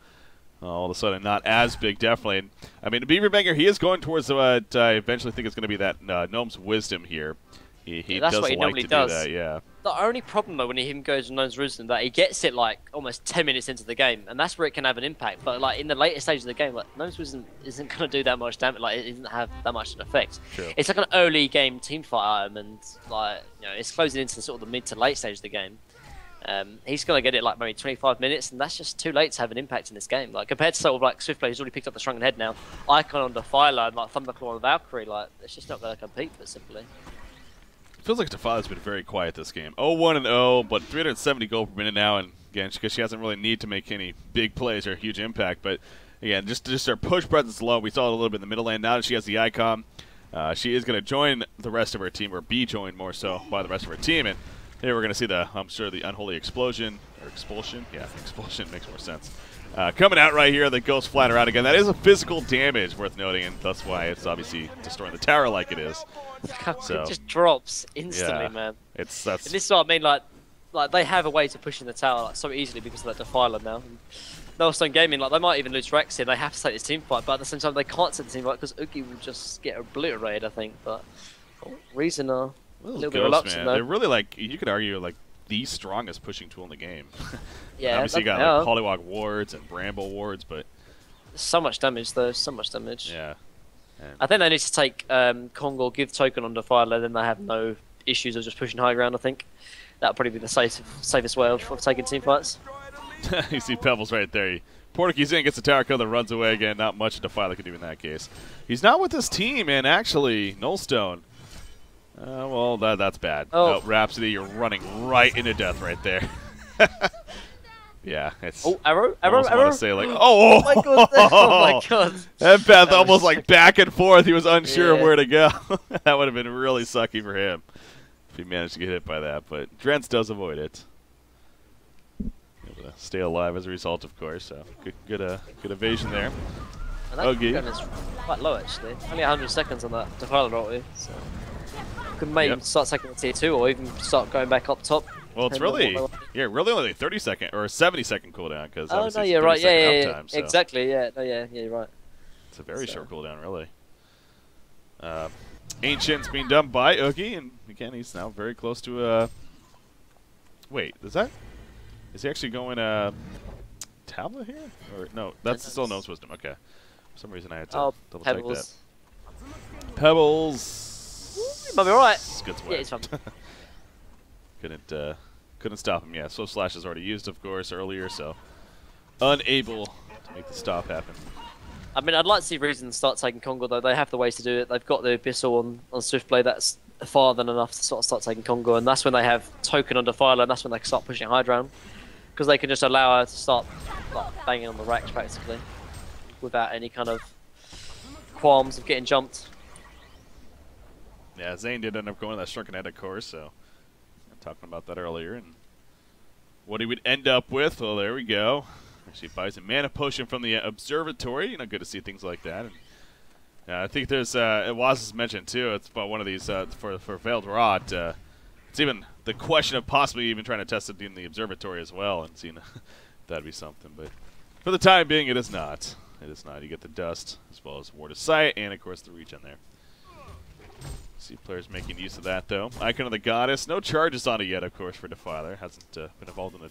all of a sudden not as big, definitely. And, I mean, Beaverbanger, he is going towards what I eventually think is going to be that Gnome's Wisdom here. He that's does what he like normally to does. do that, yeah. The only problem though when he goes on Gnome's Wisdom that he gets it like almost 10 minutes into the game, and that's where it can have an impact. But like in the later stages of the game, like Gnome's Wisdom isn't going to do that much damage. Like it doesn't have that much of an effect. True. It's like an early game team fight item, and like it's closing into sort of the mid to late stage of the game. He's going to get it like maybe 25 minutes, and that's just too late to have an impact in this game. Like compared to sort of like Swiftplay, who's already picked up the Shrunken Head now, Icon on Defiler, and like Thunderclaw on Valkyrie, like it's just not going to compete, but simply. Feels like Defiler's been very quiet this game. 0-1-0, but 370 gold per minute now, and again, because she doesn't really need to make any big plays or huge impact. But again, just her push presence alone, we saw it a little bit in the middle lane. Now that she has the icon, she is going to join the rest of her team, or be joined more so by the rest of her team. And here we're going to see I'm sure, the unholy explosion or expulsion. Yeah, expulsion makes more sense. Coming out right here, the Ghost Flatter out again. That is a physical damage worth noting, and that's why it's obviously destroying the tower like it is. So, it just drops instantly, man. And this is what I mean. Like they have a way to push in the tower like, so easily because of that Defiler now. Nullstone Gaming, like they might even lose Rex here. They have to take this team fight, but at the same time they can't take the team fight because Oogie will just get obliterated. I think, but Reason are a little bit reluctant. They're really like you could argue like the strongest pushing tool in the game. Yeah, obviously you got like Polywog wards and Bramble wards, but so much damage though. So much damage. Yeah. I think they need to take Kongor, give token on Defiler, then they have no issues of just pushing high ground. I think that'll probably be the safest way of taking team fights. You see Pebbles right there. Portuguese in, gets the tower kill, then runs away again. Not much Defiler can do in that case. He's not with his team, and actually, Nullstone. Well, that's bad. Oh. No, Rhapsody, you're running right into death right there. Yeah, it's. Oh, arrow. I want to say like, oh my god! Oh my god! Empath That almost was like back and forth. He was unsure of Yeah. where to go. That would have been really sucky for him if he managed to get hit by that. But Drents does avoid it. Able to stay alive as a result, of course. So good evasion there. And that Okay. gun is quite low actually. Only 100 seconds on that Defiler ulti, so could maybe Yep. start taking the tier 2 or even start going back up top. Well, it's depending on really, what they want. yeah, really only 30-second or 70-second cooldown because Oh obviously no, it's you're right. 30-second Yeah, uptime, so exactly. Yeah, no, yeah, you're right. it's a very So. short cooldown, really. Ancient's being done by Oogie, and again, he's now very close to wait, is he actually going tablet here? Or no, that's still Gnome's Wisdom. Okay. For some reason I had to double check that. Pebbles. Pebbles. Might be alright. Good Yeah, it's sweat. fine. Couldn't stop him. Yeah, Swift Slash is already used, of course, earlier, so unable to make the stop happen. I mean, I'd like to see Reason start taking Congo, though. They have the ways to do it. They've got the Abyssal on Swiftblade. That's far than enough to sort of start taking Congo, and that's when they have Token on Defiler, and that's when they can start pushing Hydra round. Because they can just allow her to start like, banging on the racks, practically, without any kind of qualms of getting jumped. Yeah, Zane did end up going to that Shrunken Head, of course, so I'm talking about that earlier. And what he would end up with, well, there we go. Actually buys a mana potion from the observatory. You know, good to see things like that. And I think there's, it was mentioned too, it's about one of these for Veiled Rot. It's even the question of possibly even trying to test it in the observatory as well and seeing if that'd be something. But for the time being, it is not. It is not. You get the dust as well as Ward of Sight and, of course, the reach in there. See players making use of that, though. Icon of the Goddess. No charges on it yet, of course, for Defiler. Hasn't been involved in a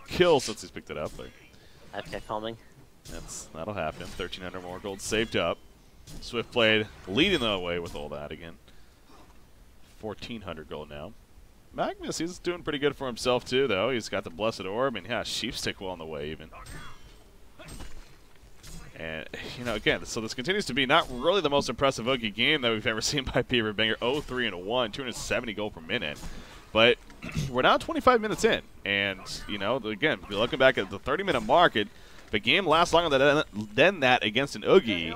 kill since he's picked it up. But Okay, farming. that'll happen. 1,300 more gold saved up. Swiftblade leading the way with all that again. 1,400 gold now. Magnus, he's doing pretty good for himself, too, though. He's got the Blessed Orb, and, yeah, Sheepstick well on the way, even. And, you know, again, so this continues to be not really the most impressive Oogie game that we've ever seen by Peter Banger. 0-3 and 1, 270 gold per minute. But we're now 25 minutes in. And, you know, again, looking back at the 30-minute mark, if a game lasts longer than that against an Oogie,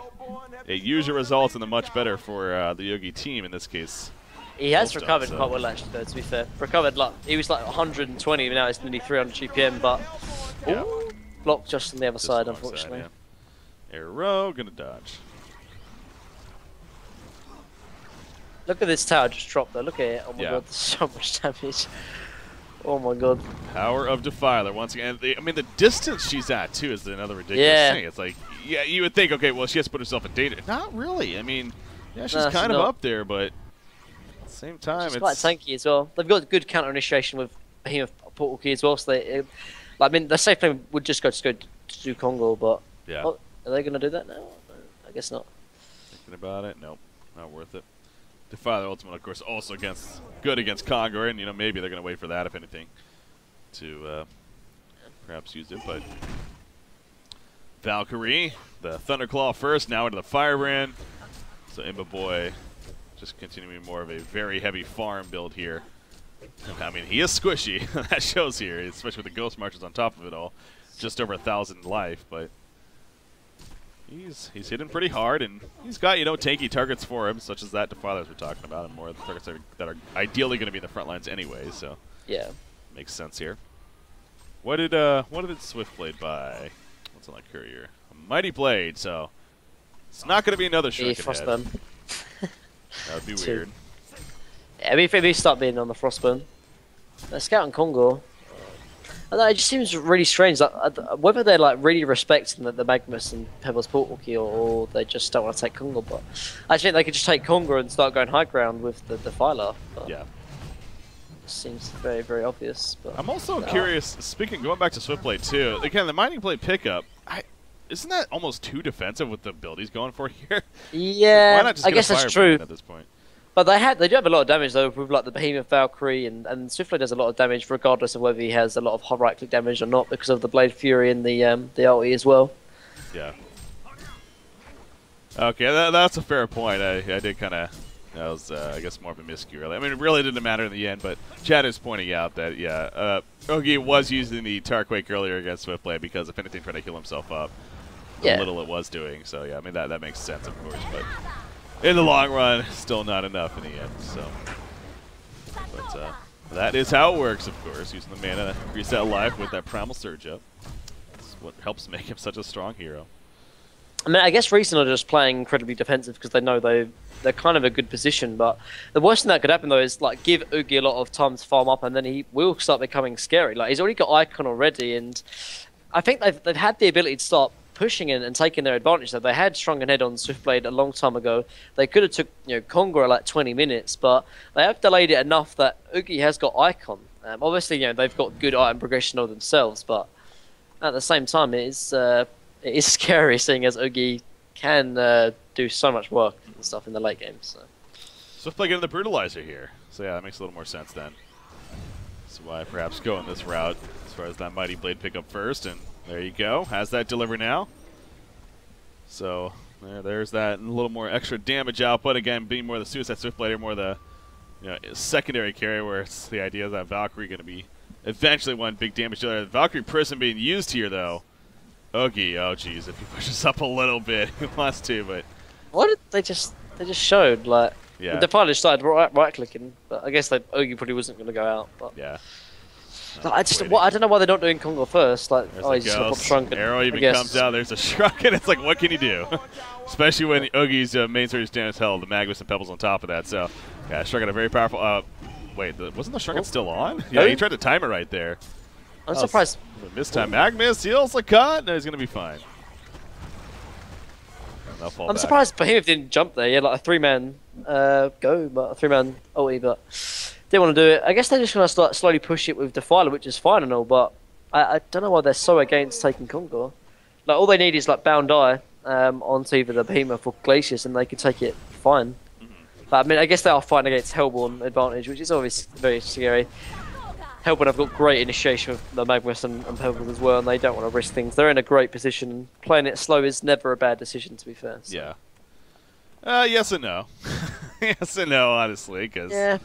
it usually results in the much better for the Oogie team, in this case. He has Well recovered done, quite well, actually, though, to be fair. Recovered, like, he was like 120, now it's nearly 300 GPM, but Yeah. ooh, blocked just on the other Just side, on the unfortunately. side, yeah. Arrow, gonna dodge. Look at this tower just dropped, though. Look at it. Oh my Yeah. god, there's so much damage. Oh my god. Power of Defiler once again. I mean, the distance she's at too is another ridiculous Yeah. thing. It's like, yeah, you would think, okay, well, she has to put herself in danger. Not really. I mean, yeah, she's No, she's kind of not. up there, but at the same time, She's it's quite tanky as well. They've got good counter initiation with Behemoth Portal Key as well, so they, I mean, the safe thing would just go to do Congo, but yeah. oh, are they going to do that now? I guess not. Thinking about it, nope, not worth it. Defiler Ultimate, of course, also good against Congo, and you know maybe they're gonna wait for that if anything to perhaps use it, but Valkyrie, the Thunderclaw first, now into the Firebrand. So Imba Boy just continuing more of a very heavy farm build here. I mean, he is squishy. That shows here, especially with the Ghost Marches on top of it all. Just over 1,000 life, but he's hitting pretty hard, and he's got, you know, tanky targets for him, such as that Defiler we're talking about, and more of the targets that are ideally going to be in the front lines anyway, so Yeah. makes sense here. What did Swiftblade buy? What's on that courier? A Mighty Blade, so it's not going to be another Shrunken Head. Frostburn. That would be Two. weird. Yeah, maybe if they start being on the Frostburn. Scout and Congo. I don't know, it just seems really strange. Like, whether they're like really respecting the Magnus and Pebbles Portal Key, or they just don't want to take Congo. But I think they could just take Congo and start going high ground with the Defiler. But Yeah. it seems very, very obvious. But I'm also curious, going back to Swiftblade too, again, the Mighty Blade pickup, isn't that almost too defensive with the build he's going for here? Why yeah, not just I get guess a that's Firebrand true. at this point? But they do have a lot of damage though with like the Behemoth Valkyrie and Swiftblade does a lot of damage regardless of whether he has a lot of right click damage or not because of the Blade Fury and the ulti as well. Yeah. Okay, that's a fair point. I did kind of, that was I guess more of a miscue really. I mean, it really didn't matter in the end, but Chad is pointing out that Ogi was using the Tarquake earlier against Swiftblade because if anything, trying to heal himself up. Yeah. A little it was doing. So yeah, I mean that makes sense of course, but in the long run, still not enough in the end. So, but that is how it works, of course. Using the mana to increase that life with that Primal Surge up. That's what helps make him such a strong hero. I mean, I guess Recent are just playing incredibly defensive because they know they're kind of a good position. But the worst thing that could happen though is like give Oogie a lot of time to farm up, and then he will start becoming scary. Like he's already got Icon already, and I think they've had the ability to start pushing in and taking their advantage. So they had Strong and Head on Swiftblade a long time ago. They could have took Conga at like 20 minutes, but they have delayed it enough that Oogie has got Icon. Obviously, they've got good item progression of themselves, but at the same time, it is scary seeing as Oogie can do so much work and stuff in the late game. So Swiftblade getting the Brutalizer here. So yeah, that makes a little more sense then. That's why perhaps go in this route as far as that Mighty Blade pickup first, and there you go. Has that deliver now. So there's that, and a little more extra damage output. Again, being more the Suicide Swiftblade or more the secondary carry, where it's the idea that Valkyrie going to be eventually one big damage dealer. The Valkyrie Prism being used here though. Oogie, oh geez, if he pushes up a little bit, he wants to, but what did they just showed like yeah. the finally started right clicking, but I guess Oogie probably wasn't going to go out. But yeah. I don't know why they're not doing Conga first. Like, there's he's just gonna pop Shrunken. Arrow even comes out. There's a Shrunken. It's like, what can you do? Especially when Oogie's main surge damage held, the Magnus and Pebbles on top of that. So, yeah, Shrunken a very powerful. Wait, wasn't the Shrunken still on? Yeah, he tried to time it right there. I'm surprised. Missed time. Magnus heals the cut. No, he's gonna be fine. I'm surprised Behemoth didn't jump there. He had like a 3-man go, but a 3-man ulti, but didn't want to do it. I guess they're just going to start slowly push it with Defiler, which is fine and all, but I don't know why they're so against taking Conga. Like, all they need is like Bound Eye onto either the Behemoth or Glacius, and they can take it fine. But I mean, I guess they are fighting against Hellborn advantage, which is obviously very scary. Hellborn have got great initiation with the Magnus and Pebbles as well, and they don't want to risk things. They're in a great position. Playing it slow is never a bad decision, to be fair. So. Yeah. Yes and no. Yes and no, honestly, because. Yeah.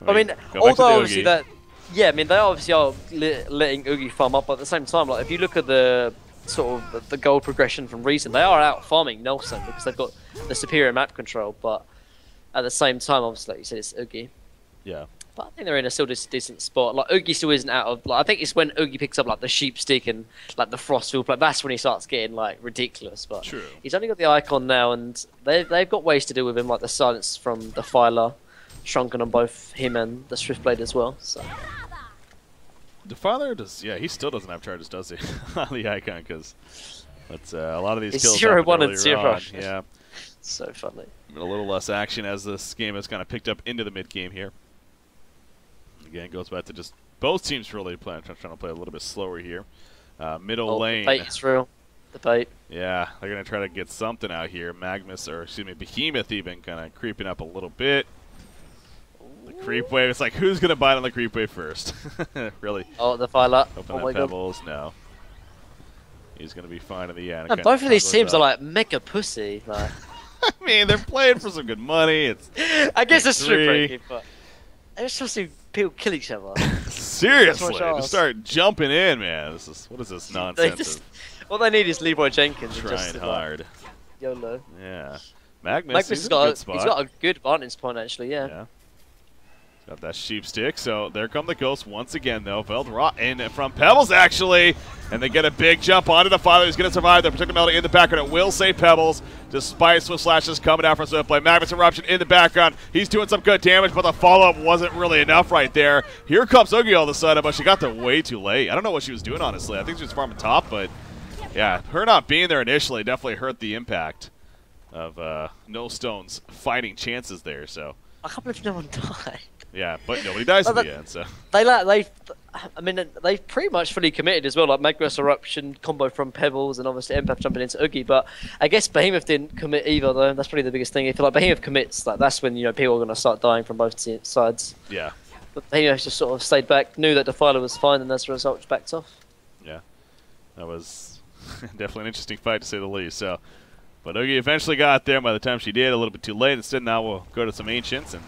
I mean, although obviously that, yeah, I mean they obviously are letting Oogie farm up, but at the same time, like if you look at the sort of the gold progression from Reason, they are out farming Nelson because they've got the superior map control. But at the same time, obviously, like you said, it's Oogie. Yeah. But I think they're in a still decent spot. Like Oogie still isn't out of. Like I think it's when Oogie picks up like the sheep stick and like the frostfield, like that's when he starts getting like ridiculous. But true. He's only got the icon now, and they've got ways to deal with him, like the silence from the Defiler. Shrunken on both him and the Swiftblade as well. So Defiler does, yeah, he still doesn't have charges, does he? On the icon, because that's a lot of these it's kills. 0-1 and 0. On. Yeah, so funny. A little less action as this game has kind of picked up into the mid game here. Again, it goes back to just both teams really trying to play a little bit slower here. Middle lane. The bait's real. The bait. Yeah, they're gonna try to get something out here. Magnus, or excuse me, Behemoth even kind of creeping up a little bit. The creep wave. It's like, who's going to bite on the creep wave first? Really? Oh, the Defiler. Open that Pebbles. God. No. He's going to be fine in the end. And both of these teams are like mega pussy. Like. I mean, they're playing for some good money. It's I guess it's true, but they're supposed to people kill each other. Seriously, just start jumping in, man. What is this nonsense? All they need is Leroy Jenkins. Trying hard. Like, YOLO. Yeah. Magnus has got a good spot. He's got a good vantage point, actually, yeah. Got that sheep stick, so there come the ghosts once again, though. Veldrot in from Pebbles, actually, and they get a big jump onto the Father who's going to survive. They're protecting Melody in the background. It will save Pebbles, despite Swift Slashes coming out from Swiftblade. Magnus Eruption in the background. He's doing some good damage, but the follow-up wasn't really enough right there. Here comes Oogie all of a sudden, but she got there way too late. I don't know what she was doing, honestly. I think she was farming top, but yeah, her not being there initially definitely hurt the impact of No Stone's fighting chances there, so. I can't believe no one died. Yeah, but nobody dies in the end, so. I mean, they've pretty much fully committed as well, like Magnus Eruption combo from Pebbles and obviously Empath jumping into Oogie, but I guess Behemoth didn't commit either, though. That's probably the biggest thing. If like Behemoth commits, like that's when, you know, people are going to start dying from both sides. Yeah. But Behemoth just sort of stayed back, knew that Defiler was fine, and as a result, just backed off. Yeah. That was definitely an interesting fight, to say the least. So, but Oogie eventually got there. By the time she did, a little bit too late. Instead, now we'll go to some Ancients and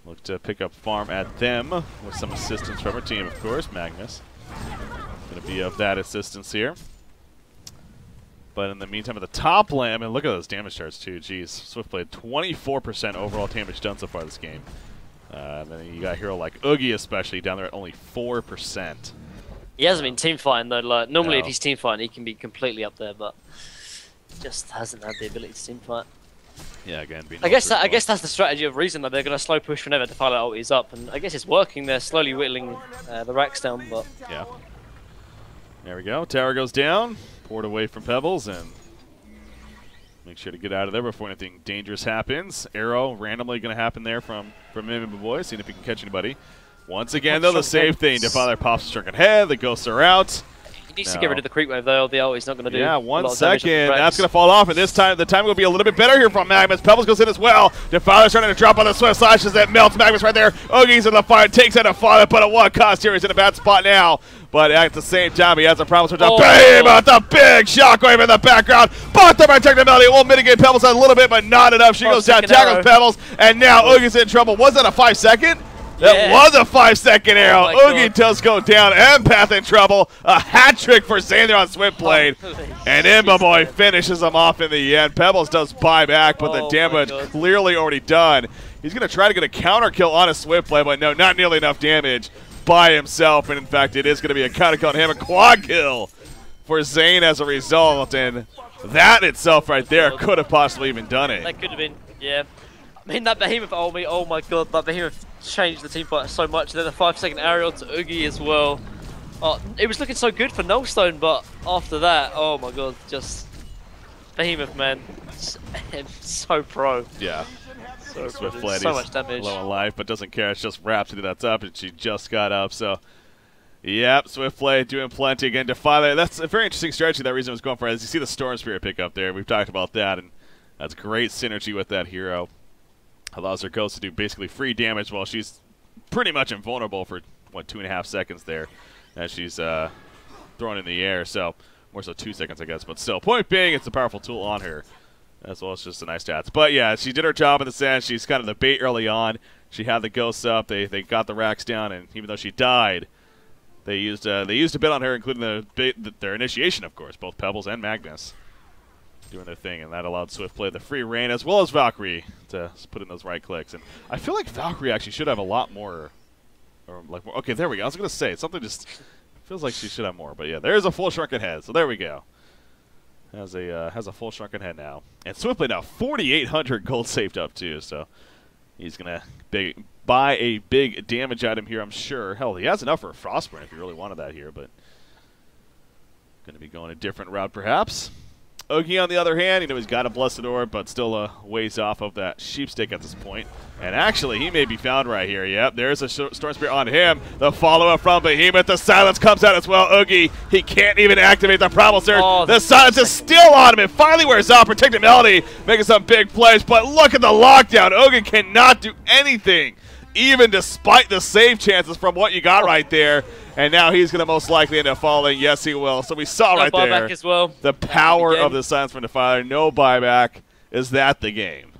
look to pick up farm at them with some assistance from her team, of course. Magnus going to be of that assistance here. But in the meantime, at the top lane, and look at those damage charts too. Jeez, Swift played 24% overall damage done so far this game. And then you got a hero like Oogie, especially down there at only 4%. He hasn't been team fighting though. Like normally, No. if he's team fighting, he can be completely up there, but just hasn't had the ability to team fight. Yeah, again, being I guess that's the strategy of Reason, that they're going to slow push whenever Defiler ult is up, and I guess it's working. They're slowly whittling the racks down, but yeah. There we go. Tower goes down, poured away from Pebbles, and make sure to get out of there before anything dangerous happens. Arrow randomly going to happen there from Mimic Boy, seeing if he can catch anybody. Once again, though, the same thing. Defiler pops a shrunken head. The ghosts are out. he needs to get rid of the creep wave though. The ult is not going to do. Yeah, a 1 lot of damage second. on the That's racks. going to fall off, and this time the timing will be a little bit better here from Magnus. Pebbles goes in as well. Defiler's starting to drop on the Swift slashes that melts Magnus right there. Oogie's in the fight, takes out Defiler, but at what cost here? He's in a bad spot now. But at the same time, he has a problem with the big shockwave in the background. But the technicality will mitigate Pebbles a little bit, but not enough. She goes down, tackles Pebbles, and now Oogie's in trouble. Was that a 5 second? That was a 5 second arrow. Oogie does go down. Empath in trouble. A hat trick for Zane there on Swift Blade. And Imba Boy finishes him off in the end. Pebbles does buy back, but the damage clearly already done. He's going to try to get a counter kill on a Swift Blade, but no, not nearly enough damage by himself. And in fact, it is going to be a counter kill on him. A quad kill for Zane as a result. And that itself right there could have possibly even done it. That could have been, yeah. I mean, that Behemoth ult me, oh my god, that Behemoth changed the team fight so much. Then the 5 second aerial to Oogie as well. Oh, it was looking so good for Nullstone, but after that, oh my god, just Behemoth, man. So pro. Yeah. So, Swift pro. Blade, So much damage. low on life, but doesn't care. It's just Rhapsody that's up, and she just got up. So, yep, Swift Blade doing plenty again. Defiler, that's a very interesting strategy that Reason was going for. As you see the Storm Spirit pick up there, we've talked about that, and that's great synergy with that hero. Allows her ghost to do basically free damage while she's pretty much invulnerable for, what, 2.5 seconds there as she's thrown in the air. So, more so 2 seconds, I guess. But still, point being, it's a powerful tool on her, as well as just a nice stats. But yeah, she did her job in the sense. She's kind of the bait early on. She had the ghosts up. They got the racks down, and even though she died, they used a bit on her, including their initiation, of course, both Pebbles and Magnus doing their thing, and that allowed Swift Play the free reign as well as Valkyrie to put in those right clicks. And I feel like Valkyrie actually should have a lot more, or like more. Okay, there we go. I was gonna say something just feels like she should have more, but yeah, there's a full shrunken head. So there we go. Has a full shrunken head now, and Swift Play now 4,800 gold saved up too. So he's gonna buy a big damage item here, I'm sure. Hell, he has enough for a Frostburn if he really wanted that here, but gonna be going a different route perhaps. Oogie, on the other hand, you know, he's got a Blessed Orb, but still a ways off of that Sheepstick at this point. And actually, he may be found right here. Yep, there's a Storm Spirit on him. The follow-up from Behemoth. The silence comes out as well. Oogie, he can't even activate the Primal Surge. The silence is still on him. It finally wears off. Protected Melody making some big plays, but look at the lockdown. Oogie cannot do anything, even despite the save chances from what you got right there. And now he's going to most likely end up falling. Yes, he will. So we saw right there buyback as well. the power of the silence from Defiler. No buyback. Is that the game?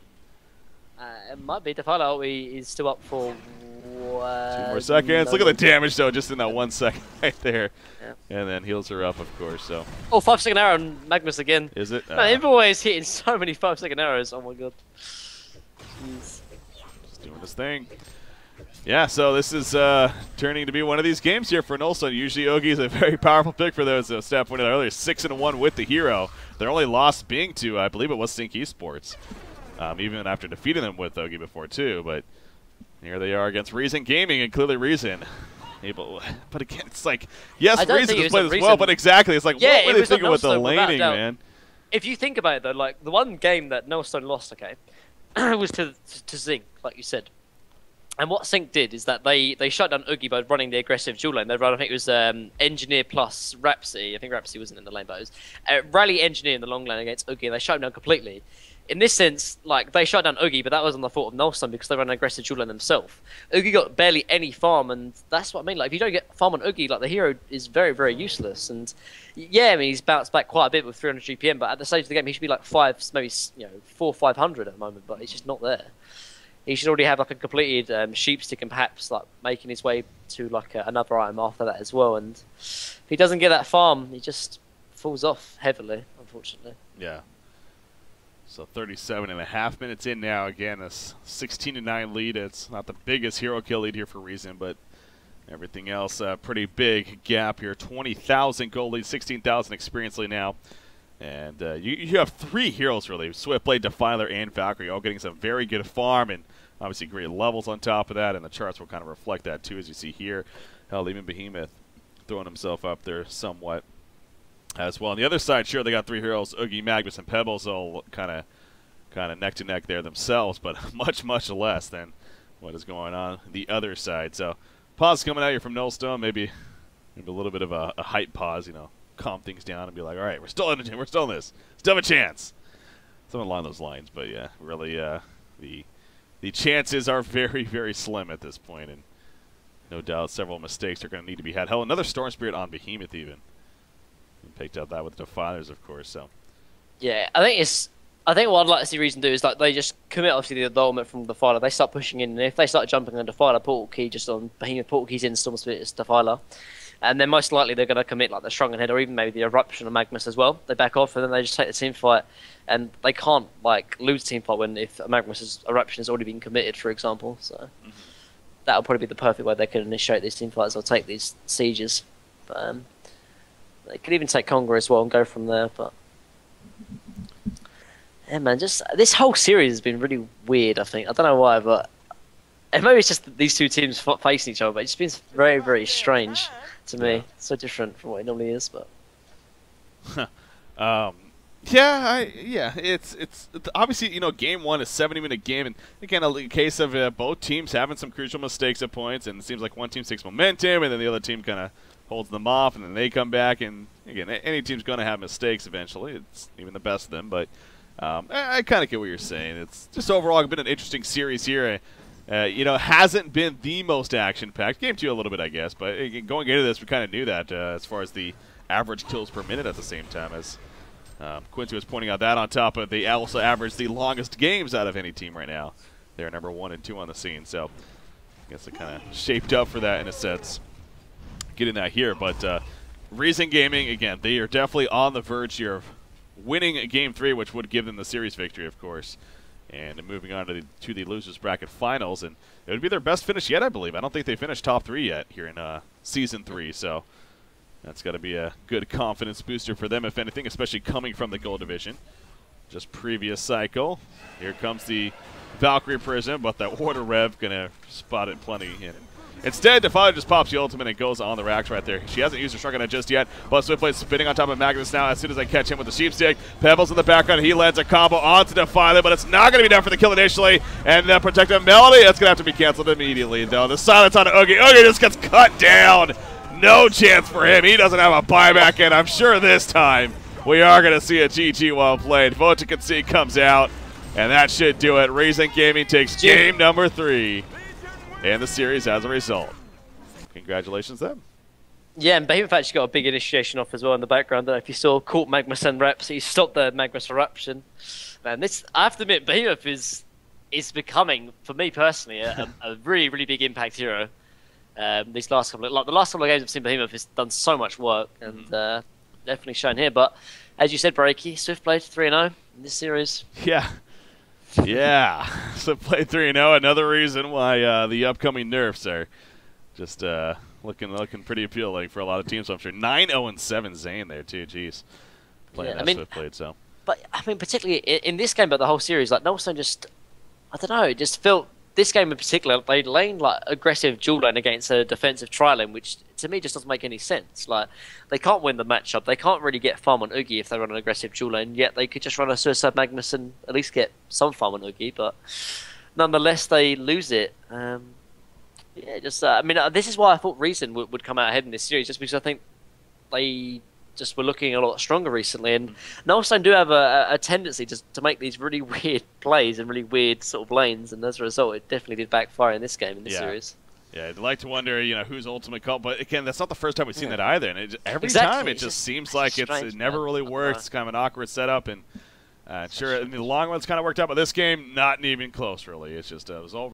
It might be. Defiler ult is still up for 2 more seconds. Look at the damage, though, just in that 1 second right there. Yeah. And then heals her up, of course. So. Oh, 5 second arrow on Magnus again. Is it? Man, Imba is hitting so many 5 second arrows. Oh my god. Jeez. Just doing his thing. Yeah, so this is turning to be one of these games here for Null. Usually Oogie is a very powerful pick for those. Steph pointed out earlier, 6-1 with the hero. Their only loss being to, I believe it was Sync Esports, even after defeating them with Oogie before too. But here they are against Reason Gaming, and clearly Reason able. But again, it's like, yes, Reason just played as well, but exactly, it's like, yeah, what were they thinking with the laning, man? If you think about it though, like the one game that Nullstone lost, okay, was to Zing, like you said. And what Sync did is that they shut down Oogie by running the aggressive dual lane. They ran, I think it was Engineer plus Rhapsody. I think Rhapsody wasn't in the lane, but it was Rally Engineer in the long lane against Oogie, and they shut him down completely. In this sense, like, they shut down Oogie, but that was on the fault of Nullstone because they ran an aggressive dual lane themselves. Oogie got barely any farm, and that's what I mean. Like, if you don't get farm on Oogie, like, the hero is very, very useless. And yeah, I mean, he's bounced back quite a bit with 300 GPM, but at the stage of the game, he should be like maybe 500 at the moment, but he's just not there. He should already have like a completed sheep stick and perhaps like making his way to like another item after that as well. And if he doesn't get that farm, he just falls off heavily, unfortunately. Yeah. So 37.5 minutes in now. Again, a 16-9 lead. It's not the biggest hero kill lead here for reason, but everything else pretty big gap here. 20,000 gold lead, 16,000 experience lead now. And you have 3 heroes really, Swiftblade, Defiler, and Valkyrie, all getting some very good farm and obviously great levels on top of that, and the charts will kind of reflect that too, as you see here. Hell, even Behemoth throwing himself up there somewhat as well. On the other side, sure, they got 3 heroes, Oogie, Magnus, and Pebbles, all kind of neck to neck there themselves, but much less than what is going on the other side. So pause coming out here from Nullstone, maybe a little bit of a hype pause, you know. Calm things down and be like, all right, we're still in this. Still have a chance. Something along those lines. But yeah, really, the chances are very, very slim at this point, and no doubt several mistakes are going to need to be had. Hell, another Storm Spirit on Behemoth even. And picked up that with Defilers, of course. So yeah, I think what I'd like to see Reason do is like they just commit obviously the ultimate from Defiler. They start pushing in, and if they start jumping on Defiler portal key just on Behemoth portal keys in Storm Spirit, it's Defiler. And then most likely they're going to commit like the Shrunken Head or even maybe the Eruption of Magnus as well. They back off and then they just take the team fight, and they can't like lose team fight when if Magnus's Eruption has already been committed, for example. So that'll probably be the perfect way they can initiate these team fights or take these sieges. But they could even take Conga as well and go from there. But yeah, man, just this whole series has been really weird. I think I don't know why, but and maybe it's just that these two teams facing each other, but it's been very, very strange to me. It's so different from what it normally is, but it's obviously, you know, game 1 is 70-minute game, and again a case of both teams having some crucial mistakes at points, and it seems like one team takes momentum and then the other team kind of holds them off, and then they come back, and again, any team's going to have mistakes eventually. It's even the best of them, but I kind of get what you're saying. It's just overall been an interesting series here. You know, hasn't been the most action-packed. Game 2 a little bit, I guess, but going into this, we kind of knew that as far as the average kills per minute at the same time, as Quincy was pointing out that on top of they also average the longest games out of any team right now. They're number 1 and 2 on the scene, so I guess it kind of shaped up for that in a sense, getting that here. But Reason Gaming, again, they are definitely on the verge here of winning Game 3, which would give them the series victory, of course. And moving on to the losers bracket finals, and it would be their best finish yet, I believe. I don't think they finished top 3 yet here in season 3, so that's got to be a good confidence booster for them, if anything, especially coming from the gold division. Just previous cycle, here comes the Valkyrie Prism, but that Order Rev gonna spot it plenty. And instead, Defiler just pops the ultimate and goes on the racks right there. She hasn't used her Shrunken Head just yet, but Swiftblade's spinning on top of Magnus now as soon as I catch him with the Sheep Stick. Pebbles in the background, he lands a combo onto Defiler, but it's not going to be enough for the kill initially. And Protective Melody, that's going to have to be canceled immediately, though. The silence on Oogie. Oogie just gets cut down. No chance for him. He doesn't have a buyback, and I'm sure this time we are going to see a GG well played. Vote2Concede comes out, and that should do it. Reason Gaming takes game number 3. And the series as a result. Congratulations them. yeah, and Behemoth actually got a big initiation off as well in the background. I don't know if you saw, caught Magnus and Reps, he stopped the Magnus Eruption. Man, this, I have to admit, Behemoth is becoming, for me personally, a really, really big impact hero. These last couple of, the last couple of games I've seen Behemoth has done so much work, and definitely shown here. But as you said, Breaky, Swiftblade 3-0 in this series. Yeah. Yeah. Swiftblade 3-0, another reason why the upcoming nerfs are just looking pretty appealing for a lot of teams, I'm sure. 9-0-7 Zane there, too. Jeez. Playing that Swiftblade, so. But, I mean, particularly in this game, but the whole series, like, Nullstone just, I don't know, just felt, this game in particular, they lane like aggressive dual lane against a defensive tri lane, which to me just doesn't make any sense. Like, they can't win the matchup. They can't really get farm on Oogie if they run an aggressive dual lane. Yet they could just run a Suicide Magnus and at least get some farm on Oogie. But nonetheless, they lose it. Yeah, just I mean, this is why I thought Reason would come out ahead in this series, just because I think they just were looking a lot stronger recently, and Nullstone do have a tendency to make these really weird plays and really weird sort of lanes, and as a result, it definitely did backfire in this game in this series. Yeah, I'd like to wonder, who's ultimate call, but again, that's not the first time we've seen that either. And every Exactly. time, it just seems like it never really works. It's kind of an awkward setup, and sure, in the long run, it's kind of worked out, but this game, not even close, really. It's just it was all.